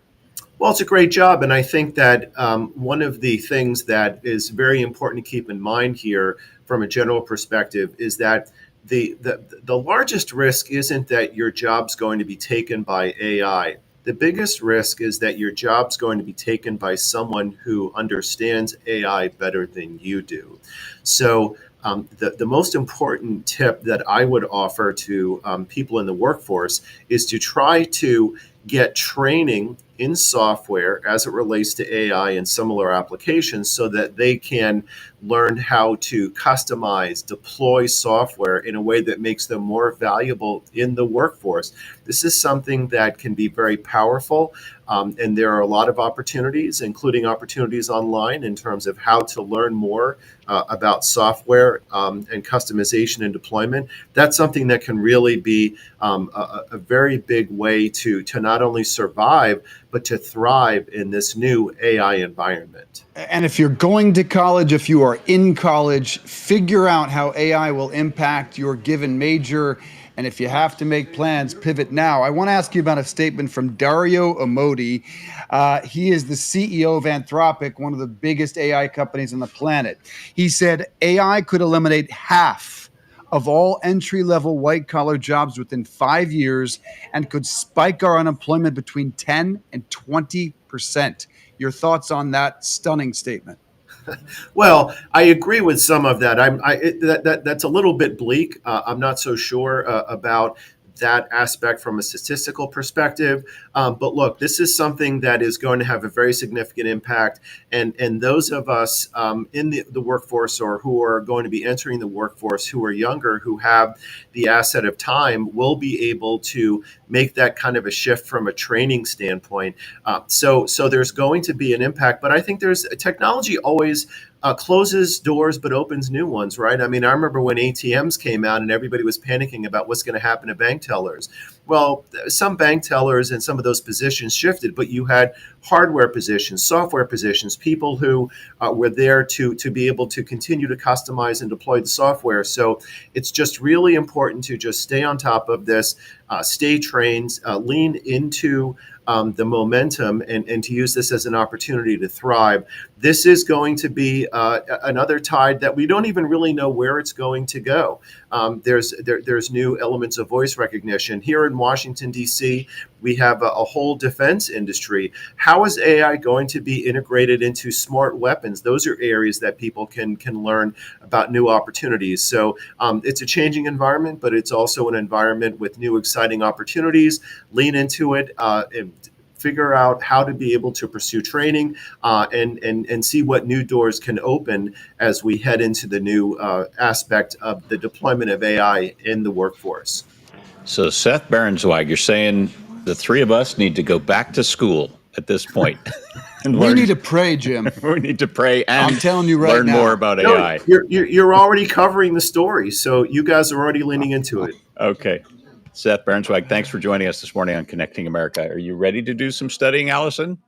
Well, it's a great job. And I think that one of the things that is very important to keep in mind here from a general perspective is that the largest risk isn't that your job's going to be taken by AI. The biggest risk is that your job's going to be taken by someone who understands AI better than you do. So the most important tip that I would offer to people in the workforce is to try to get training in software as it relates to AI and similar applications so that they can learn how to customize, deploy software in a way that makes them more valuable in the workforce. This is something that can be very powerful, and there are a lot of opportunities, including opportunities online in terms of how to learn more about software and customization and deployment. That's something that can really be a very big way to not only survive, but to thrive in this new AI environment. And if you're going to college, if you are in college, figure out how AI will impact your given major. And if you have to make plans, pivot now. I want to ask you about a statement from Dario Amodi. He is the CEO of Anthropic, one of the biggest AI companies on the planet. He said AI could eliminate half of all entry-level white-collar jobs within 5 years and could spike our unemployment between 10 and 20%. Your thoughts on that stunning statement? Well, I agree with some of that. That's a little bit bleak. I'm not so sure about that aspect from a statistical perspective. But look, this is something that is going to have a very significant impact. And those of us in the workforce or who are going to be entering the workforce who are younger, who have the asset of time, will be able to make that kind of a shift from a training standpoint. So there's going to be an impact. But I think there's technology always closes doors but opens new ones, right? I mean, I remember when ATMs came out and everybody was panicking about what's going to happen to bank tellers. Well, some bank tellers and some of those positions shifted, but you had hardware positions, software positions, people who were there to be able to continue to customize and deploy the software. So it's just really important to just stay on top of this, stay trained, lean into the momentum and to use this as an opportunity to thrive. This is going to be another tide that we don't even really know where it's going to go. There's new elements of voice recognition. Here in Washington, D.C., we have a whole defense industry. How is AI going to be integrated into smart weapons? Those are areas that people can learn about new opportunities. So it's a changing environment, but it's also an environment with new exciting opportunities. Lean into it. And figure out how to be able to pursue training and see what new doors can open as we head into the new aspect of the deployment of AI in the workforce. So Seth Berensweig, you're saying the three of us need to go back to school at this point. And we need to pray, Jim. We need to pray and I'm telling you right learn now. more about AI. You're already covering the story, so you guys are already leaning into it. Okay. Seth Berensweig, thanks for joining us this morning on Connecting America. Are you ready to do some studying, Allison?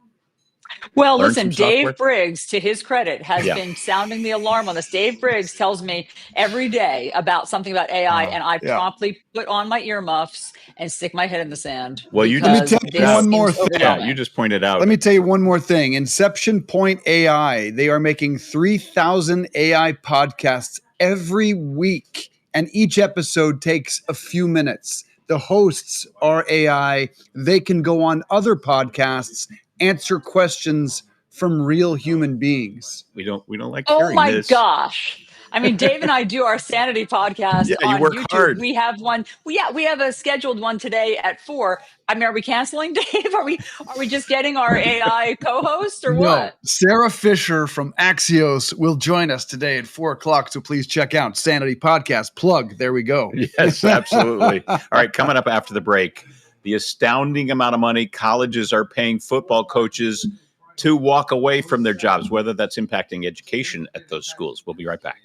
Well, learn listen, some software. Dave Briggs, to his credit, has Yeah. been sounding the alarm on this. Dave Briggs tells me every day about something about AI, and I Yeah. promptly put on my earmuffs and stick my head in the sand. Well, you Let me because tell you this one more seems thing. Yeah, overwhelming. you just pointed out. Let me tell you one more thing. Inception Point AI, they are making 3,000 AI podcasts every week, and each episode takes a few minutes. The hosts are AI. They can go on other podcasts, answer questions from real human beings. We don't like Oh hearing my this. gosh. I mean, Dave and I do our sanity podcast Yeah, you on work YouTube. hard. We have one. We have a scheduled one today at 4. I mean, are we canceling, Dave? Are we just getting our AI co-host or No, what? Sarah Fisher from Axios will join us today at 4:00. So please check out Sanity Podcast. Plug. There we go. Yes, absolutely. All right, coming up after the break, the astounding amount of money colleges are paying football coaches to walk away from their jobs, whether that's impacting education at those schools. We'll be right back.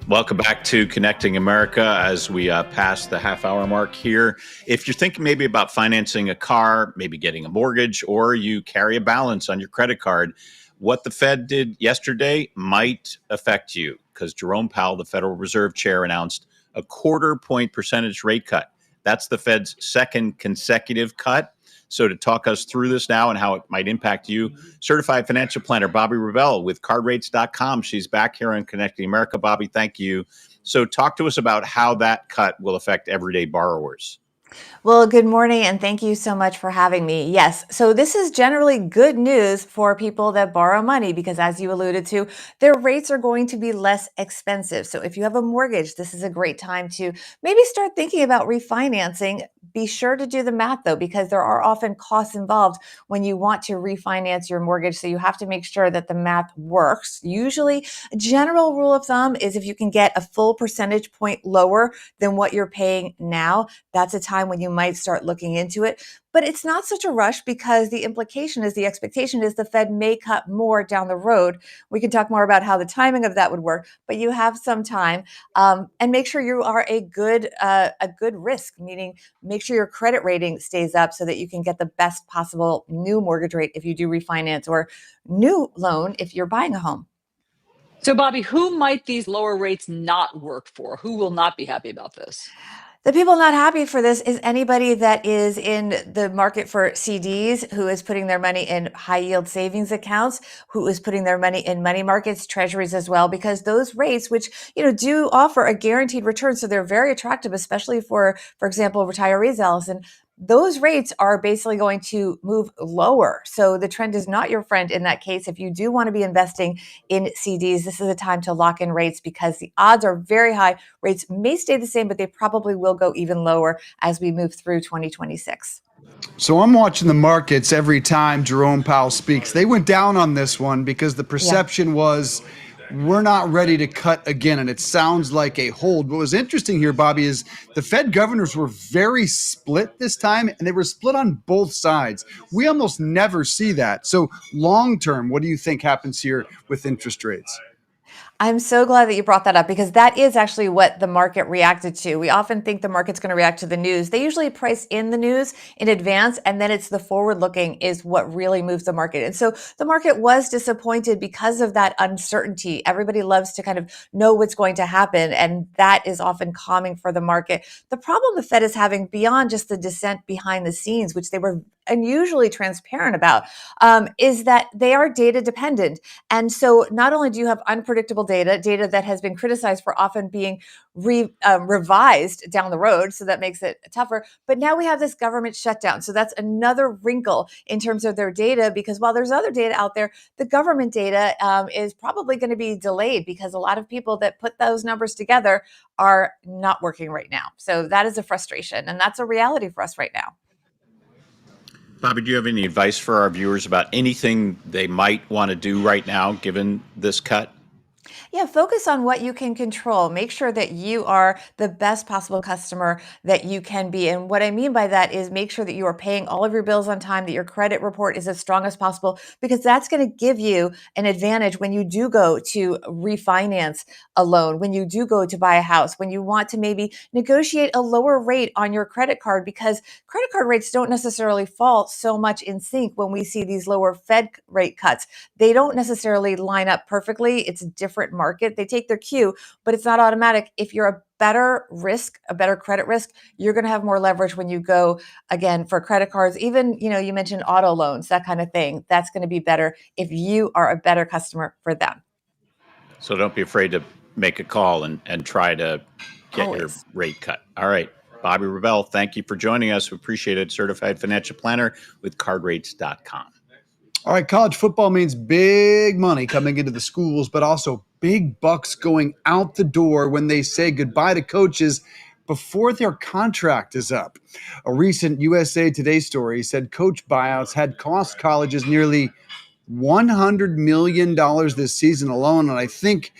Welcome back to Connecting America as we pass the half-hour mark here. If you're thinking maybe about financing a car, maybe getting a mortgage, or you carry a balance on your credit card, what the Fed did yesterday might affect you because Jerome Powell, the Federal Reserve Chair, announced a 1/4 point percentage rate cut. That's the Fed's second consecutive cut. So to talk us through this now and how it might impact you, certified financial planner Bobby Revelle with cardrates.com. She's back here on Connecting America. Bobby, thank you. So talk to us about how that cut will affect everyday borrowers. Well, good morning, and thank you so much for having me. Yes, so this is generally good news for people that borrow money because, as you alluded to, their rates are going to be less expensive. So, if you have a mortgage, this is a great time to maybe start thinking about refinancing. Be sure to do the math though, because there are often costs involved when you want to refinance your mortgage. So, you have to make sure that the math works. Usually, a general rule of thumb is if you can get a full percentage point lower than what you're paying now, that's a time when you might start looking into it. But it's not such a rush because the expectation is the Fed may cut more down the road. We can talk more about how the timing of that would work, but you have some time, and make sure you are a good risk, meaning make sure your credit rating stays up so that you can get the best possible new mortgage rate if you do refinance or new loan if you're buying a home. So, Bobby, who might these lower rates not work for? Who will not be happy about this? The people not happy for this is anybody that is in the market for CDs, who is putting their money in high yield savings accounts, who is putting their money in money markets, treasuries as well, because those rates, which, do offer a guaranteed return. So they're very attractive, especially for example, retirees, Allison. Those rates are basically going to move lower. So the trend is not your friend in that case. If you do want to be investing in CDs, this is a time to lock in rates because the odds are very high. Rates may stay the same, but they probably will go even lower as we move through 2026. So I'm watching the markets every time Jerome Powell speaks. They went down on this one because the perception was we're not ready to cut again. And it sounds like a hold. What was interesting here, Bobby, is the Fed governors were very split this time, and they were split on both sides. We almost never see that. So long term, what do you think happens here with interest rates? I'm so glad that you brought that up because that is actually what the market reacted to. We often think the market's going to react to the news. They usually price in the news in advance, and then it's the forward looking is what really moves the market. And so the market was disappointed because of that uncertainty. Everybody loves to kind of know what's going to happen, and that is often calming for the market. The problem the Fed is having beyond just the dissent behind the scenes, which they were unusually transparent about, is that they are data dependent. And so not only do you have unpredictable data that has been criticized for often being revised down the road, so that makes it tougher, but now we have this government shutdown. So that's another wrinkle in terms of their data, because while there's other data out there, the government data is probably going to be delayed because a lot of people that put those numbers together are not working right now. So that is a frustration, and that's a reality for us right now. Bobby, do you have any advice for our viewers about anything they might want to do right now, given this cut? Yeah, focus on what you can control. Make sure that you are the best possible customer that you can be. And what I mean by that is make sure that you are paying all of your bills on time, that your credit report is as strong as possible, because that's going to give you an advantage when you do go to refinance a loan, when you do go to buy a house, when you want to maybe negotiate a lower rate on your credit card, because credit card rates don't necessarily fall so much in sync when we see these lower Fed rate cuts. They don't necessarily line up perfectly. It's a different market. They take their cue, but it's not automatic. If you're a better risk, a better credit risk, you're going to have more leverage when you go again for credit cards. Even, you mentioned auto loans, that kind of thing. That's going to be better if you are a better customer for them. So don't be afraid to make a call and try to get your rate cut. All right. Bobby Rebell, thank you for joining us. We appreciate it. Certified financial planner with cardrates.com. All right, college football means big money coming into the schools, but also big bucks going out the door when they say goodbye to coaches before their contract is up. A recent USA Today story said coach buyouts had cost colleges nearly $100 million this season alone, and I think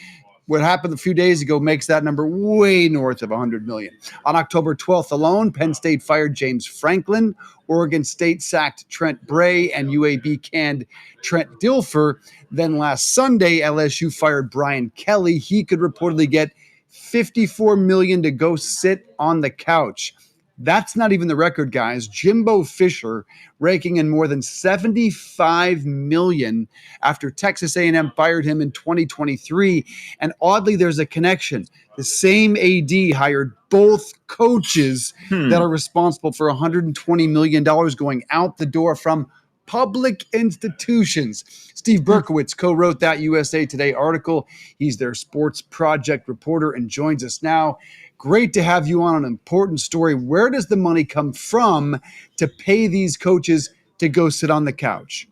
what happened a few days ago makes that number way north of $100 million. On October 12th alone, Penn State fired James Franklin, Oregon State sacked Trent Bray, and UAB canned Trent Dilfer. Then last Sunday, LSU fired Brian Kelly. He could reportedly get $54 million to go sit on the couch. That's not even the record, guys. Jimbo Fisher raking in more than $75 million after Texas A&M fired him in 2023. And oddly, there's a connection. The same AD hired both coaches that are responsible for $120 million going out the door from public institutions. Steve Berkowitz co-wrote that USA Today article. He's their sports project reporter and joins us now. Great to have you on an important story. Where does the money come from to pay these coaches to go sit on the couch?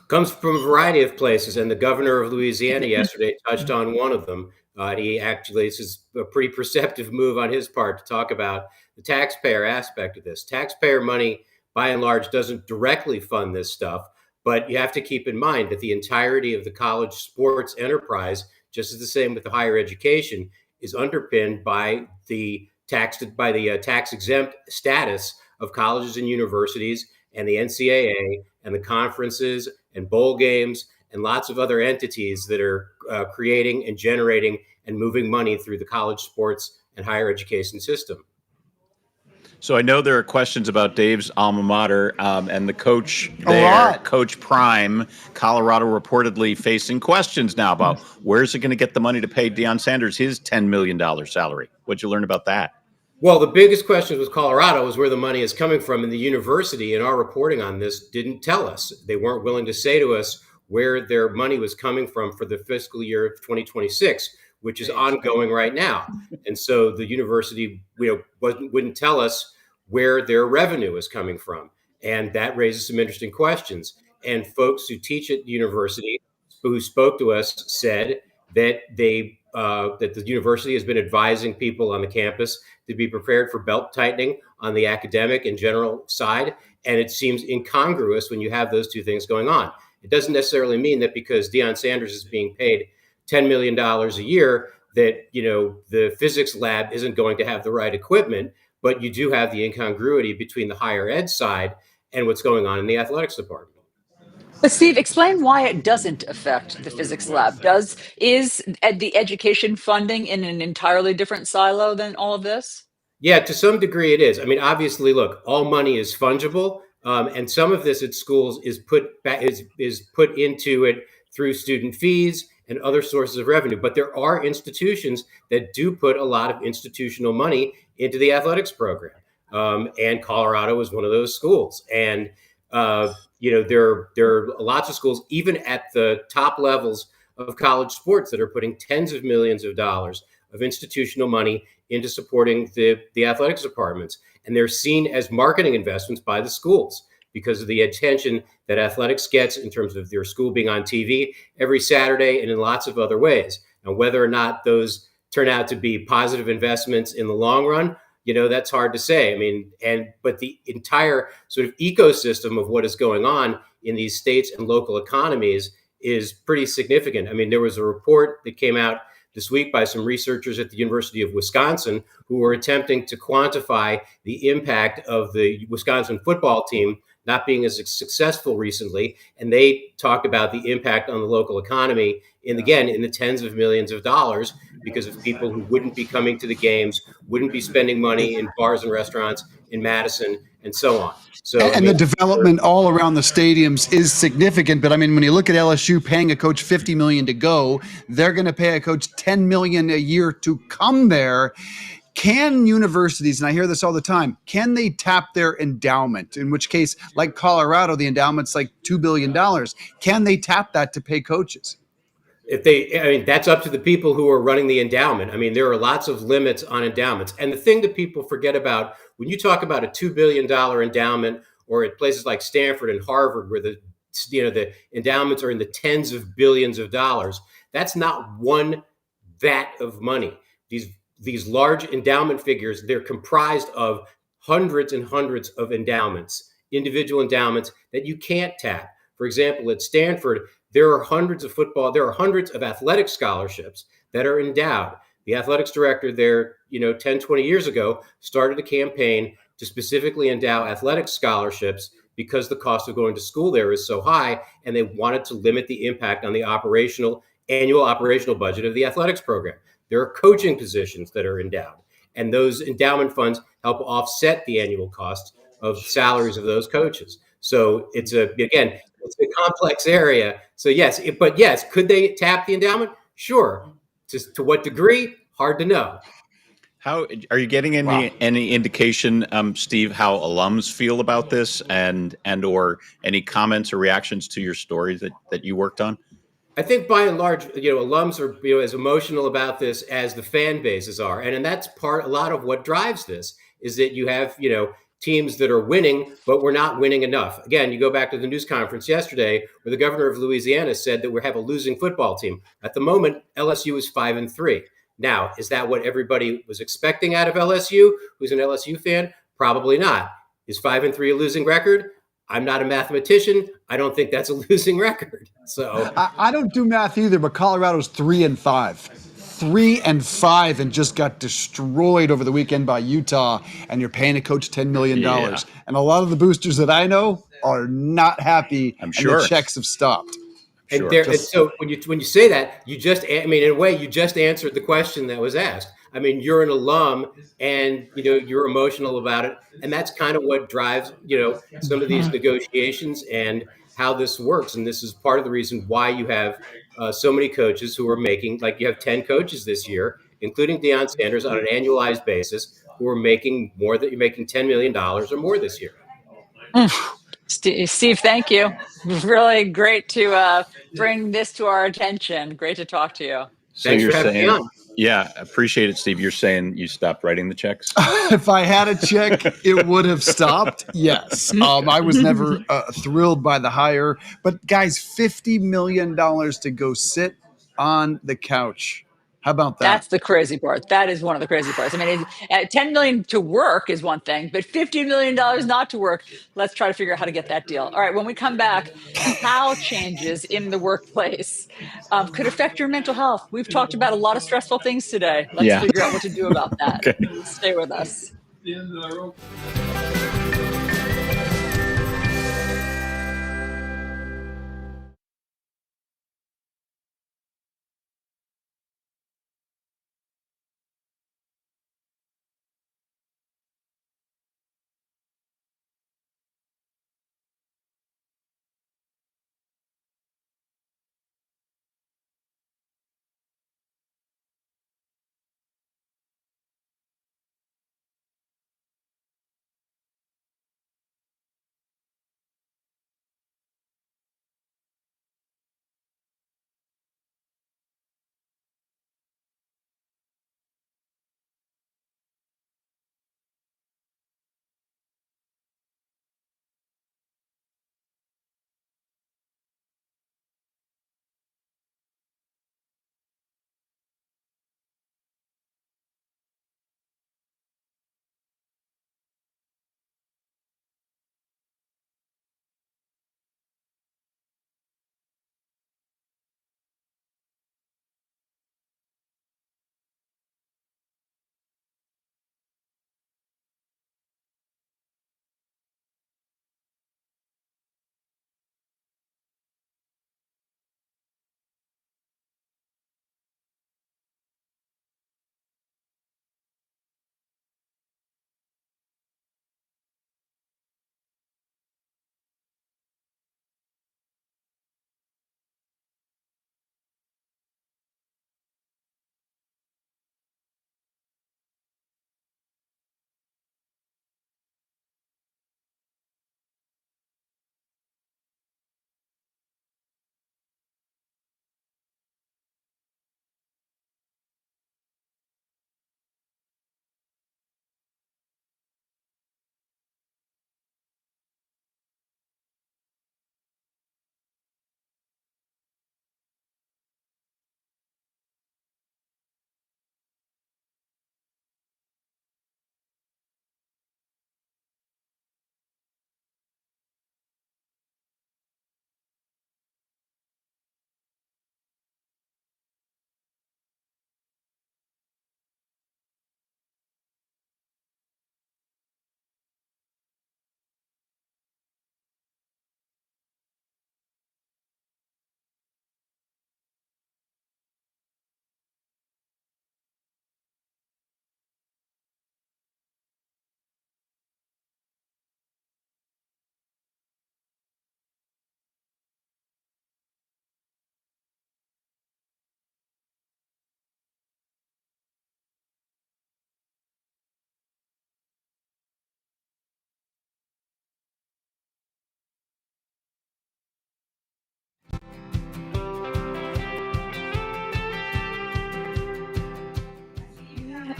Comes from a variety of places, and the governor of Louisiana yesterday touched on one of them. This is a pretty perceptive move on his part to talk about the taxpayer aspect of this. Taxpayer money, by and large, doesn't directly fund this stuff, but you have to keep in mind that the entirety of the college sports enterprise, just as the same with the higher education, is underpinned by the tax exempt status of colleges and universities and the NCAA and the conferences and bowl games and lots of other entities that are creating and generating and moving money through the college sports and higher education system. So I know there are questions about Dave's alma mater and the coach there, Coach Prime, Colorado, reportedly facing questions now about where's it going to get the money to pay Deion Sanders his $10 million salary. What'd you learn about that? Well, the biggest question with Colorado is where the money is coming from, and the university in our reporting on this didn't tell us. They weren't willing to say to us where their money was coming from for the fiscal year of 2026, which is ongoing right now. And so the university wouldn't tell us where their revenue is coming from. And that raises some interesting questions. And folks who teach at the university who spoke to us said that that the university has been advising people on the campus to be prepared for belt tightening on the academic and general side. And it seems incongruous when you have those two things going on. It doesn't necessarily mean that because Deion Sanders is being paid $10 million a year that, the physics lab isn't going to have the right equipment, but you do have the incongruity between the higher ed side and what's going on in the athletics department. But Steve, explain why it doesn't affect the physics lab. Is the education funding in an entirely different silo than all of this? Yeah, to some degree it is. I mean, obviously, look, all money is fungible, and some of this at schools is put into it through student fees and other sources of revenue. But there are institutions that do put a lot of institutional money into the athletics program, and Colorado is one of those schools. And there are lots of schools, even at the top levels of college sports, that are putting tens of millions of dollars of institutional money into supporting the athletics departments. And they're seen as marketing investments by the schools because of the attention that athletics gets in terms of their school being on TV every Saturday and in lots of other ways. Now, whether or not those turn out to be positive investments in the long run, that's hard to say. I mean, but the entire sort of ecosystem of what is going on in these states and local economies is pretty significant. I mean, there was a report that came out this week by some researchers at the University of Wisconsin who were attempting to quantify the impact of the Wisconsin football team not being as successful recently. And they talked about the impact on the local economy in the tens of millions of dollars because of people who wouldn't be coming to the games, wouldn't be spending money in bars and restaurants in Madison and so on. The development all around the stadiums is significant. But I mean, when you look at LSU paying a coach $50 million to go, they're going to pay a coach $10 million a year to come there. Can universities, and I hear this all the time, can they tap their endowment? In which case, like Colorado, the endowment's like $2 billion. Can they tap that to pay coaches? That's up to the people who are running the endowment. I mean, there are lots of limits on endowments. And the thing that people forget about when you talk about a $2 billion endowment, or at places like Stanford and Harvard, where the endowments are in the tens of billions of dollars, that's not one vat of money. These large endowment figures, they're comprised of hundreds and hundreds of endowments, individual endowments that you can't tap. For example, at Stanford, there are hundreds of athletic scholarships that are endowed. The athletics director there, 10, 20 years ago, started a campaign to specifically endow athletic scholarships because the cost of going to school there is so high, and they wanted to limit the impact on the annual operational budget of the athletics program. There are coaching positions that are endowed, and those endowment funds help offset the annual cost of salaries of those coaches. So it's a complex area. So yes, could they tap the endowment? Sure. To what degree? Hard to know. How are you getting any indication, Steve, how alums feel about this, and or any comments or reactions to your stories that you worked on? I think by and large, alums are as emotional about this as the fan bases are, and that's a lot of what drives this is that you have teams that are winning, but we're not winning enough. Again, you go back to the news conference yesterday where the governor of Louisiana said that we have a losing football team. At the moment, LSU is 5-3. Now, is that what everybody was expecting out of LSU? Who's an LSU fan? Probably not. Is 5-3 a losing record? I'm not a mathematician. I don't think that's a losing record. So I don't do math either, but Colorado's 3-5. 3-5 and just got destroyed over the weekend by Utah, and you're paying a coach $10 million. Yeah. And a lot of the boosters that I know are not happy, I'm and sure. the checks have stopped. And Sure. and so when you say that, in a way, you just answered the question that was asked. I mean, you're an alum, and you're emotional about it, and that's kind of what drives some of these negotiations and how this works. And this is part of the reason why you have so many coaches who are making, like you have 10 coaches this year, including Deion Sanders, on an annualized basis, who are making more than you're making $10 million or more this year. Steve, thank you. Really great to bring this to our attention. Great to talk to you. So Thanks you're for having me saying, on. yeah, appreciate it, Steve. You're saying you stopped writing the checks? If I had a check, it would have stopped. Yes. I was never thrilled by the hire. But guys, $50 million to go sit on the couch. How about that? That's the crazy part. That is one of the crazy parts. I mean, $10 million to work is one thing, but $50 million not to work. Let's try to figure out how to get that deal. All right. When we come back, how changes in the workplace could affect your mental health. We've talked about a lot of stressful things today. Let's figure out what to do about that. Okay. Stay with us.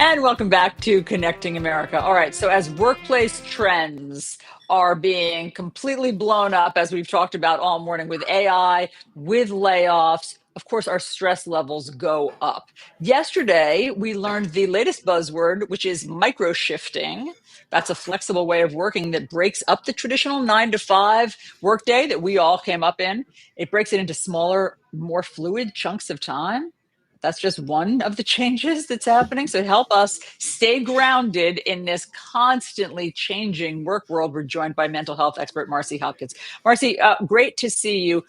And welcome back to Connecting America. All right, so as workplace trends are being completely blown up, as we've talked about all morning with AI, with layoffs, of course, our stress levels go up. Yesterday, we learned the latest buzzword, which is microshifting. That's a flexible way of working that breaks up the traditional 9 to 5 workday that we all came up in. It breaks it into smaller, more fluid chunks of time. That's just one of the changes that's happening. So help us stay grounded in this constantly changing work world. We're joined by mental health expert Marcy Hopkins. Marcy, great to see you.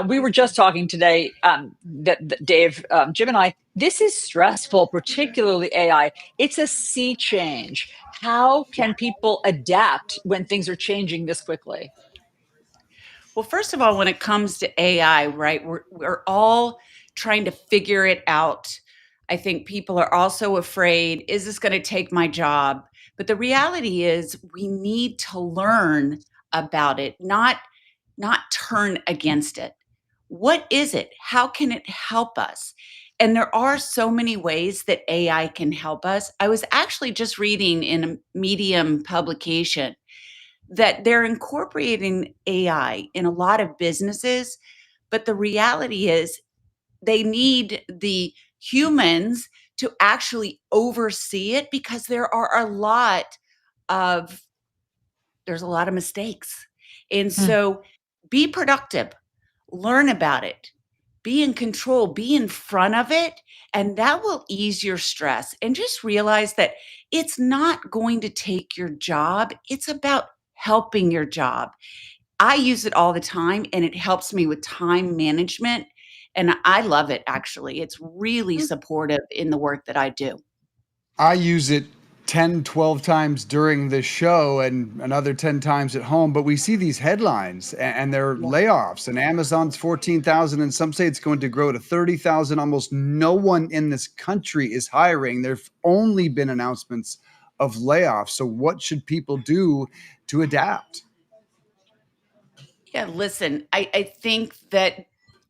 We were just talking today, that Dave, Jim and I, this is stressful, particularly AI. It's a sea change. How can people adapt when things are changing this quickly? Well, first of all, when it comes to AI, right, we're all trying to figure it out. I think people are also afraid, is this going to take my job? But the reality is we need to learn about it, not turn against it. What is it? How can it help us? And there are so many ways that AI can help us. I was actually just reading in a Medium publication that they're incorporating AI in a lot of businesses, but the reality is they need the humans to actually oversee it because of there's a lot of mistakes. And so be productive, learn about it, be in control, be in front of it, and that will ease your stress. And just realize that it's not going to take your job, it's about helping your job. I use it all the time and it helps me with time management. And I love it, actually. It's really supportive in the work that I do. I use it 10, 12 times during the show and another 10 times at home. But we see these headlines and they're layoffs, and Amazon's 14,000, and some say it's going to grow to 30,000. Almost no one in this country is hiring. There've only been announcements of layoffs. So what should people do to adapt? Yeah, listen, I think that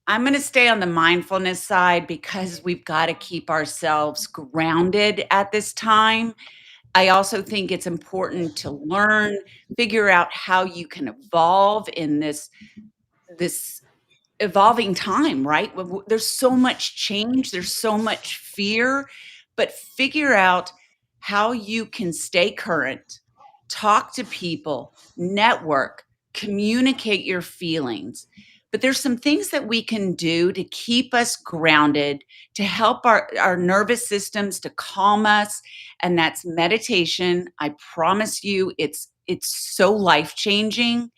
I'm going to stay on the mindfulness side because we've got to keep ourselves grounded at this time. I also think it's important to learn, figure out how you can evolve in this evolving time, right? There's so much change, there's so much fear, but figure out how you can stay current, talk to people, network, communicate your feelings. But there's some things that we can do to keep us grounded, to help our nervous systems, to calm us. And that's meditation. I promise you, it's so life-changing.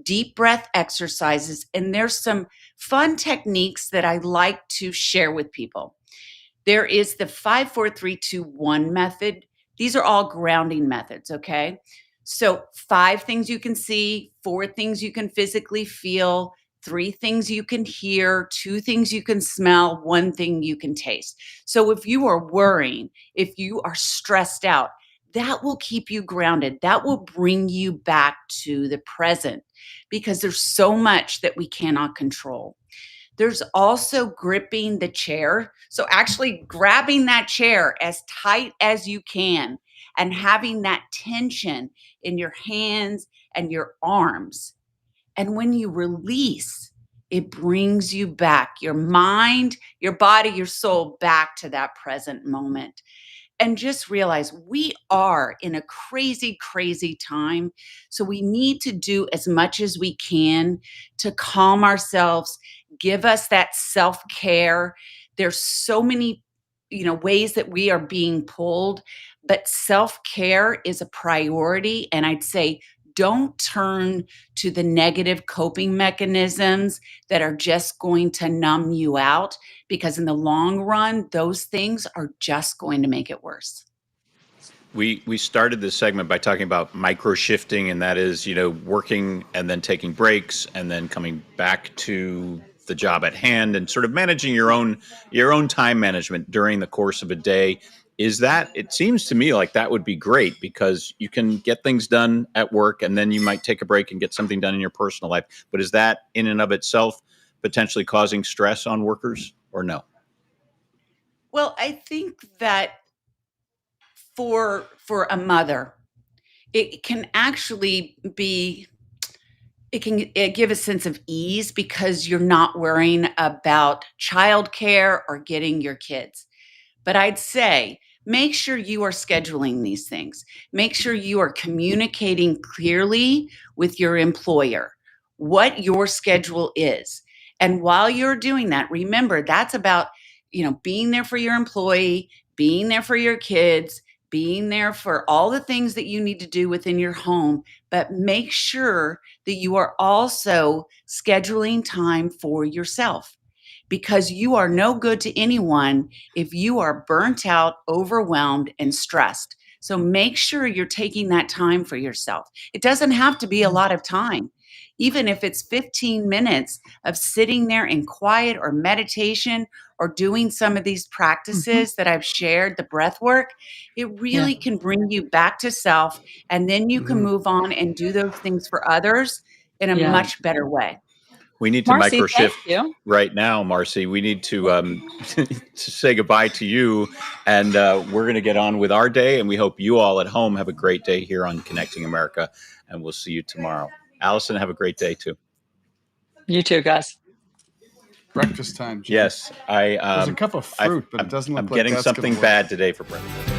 Deep breath exercises. And there's some fun techniques that I like to share with people. There is the 5-4-3-2-1 method. These are all grounding methods, okay? So 5 things you can see, 4 things you can physically feel, 3 things you can hear, 2 things you can smell, 1 thing you can taste. So if you are worrying, if you are stressed out, that will keep you grounded. That will bring you back to the present because there's so much that we cannot control. There's also gripping the chair. So actually grabbing that chair as tight as you can and having that tension in your hands and your arms. And when you release, it brings you back, your mind, your body, your soul back to that present moment. And just realize we are in a crazy, crazy time. So we need to do as much as we can to calm ourselves, give us that self-care. There's so many, ways that we are being pulled, but self-care is a priority. And I'd say don't turn to the negative coping mechanisms that are just going to numb you out, because in the long run, those things are just going to make it worse. We started this segment by talking about micro shifting, and that is, working and then taking breaks and then coming back to the job at hand and sort of managing your own time management during the course of a day. It seems to me like that would be great because you can get things done at work and then you might take a break and get something done in your personal life. But is that in and of itself potentially causing stress on workers or no? Well, I think that for a mother, it can actually be, it can give a sense of ease because you're not worrying about childcare or getting your kids. But I'd say make sure you are scheduling these things. Make sure you are communicating clearly with your employer what your schedule is. And while you're doing that, remember that's about, being there for your employee, being there for your kids, being there for all the things that you need to do within your home, but make sure that you are also scheduling time for yourself, because you are no good to anyone if you are burnt out, overwhelmed, and stressed. So make sure you're taking that time for yourself. It doesn't have to be a lot of time. Even if it's 15 minutes of sitting there in quiet or meditation or doing some of these practices that I've shared, the breath work, it really can bring you back to self. And then you can move on and do those things for others in a much better way. We need to Marcy, micro thank shift you. right now, Marcy. We need to to say goodbye to you, and we're going to get on with our day. And we hope you all at home have a great day here on Connecting America, and we'll see you tomorrow. Allison, have a great day too. You too, guys. Breakfast time, Jim. Yes, There's a cup of fruit, but it doesn't look I'm like getting that's gonna something work. bad today for breakfast.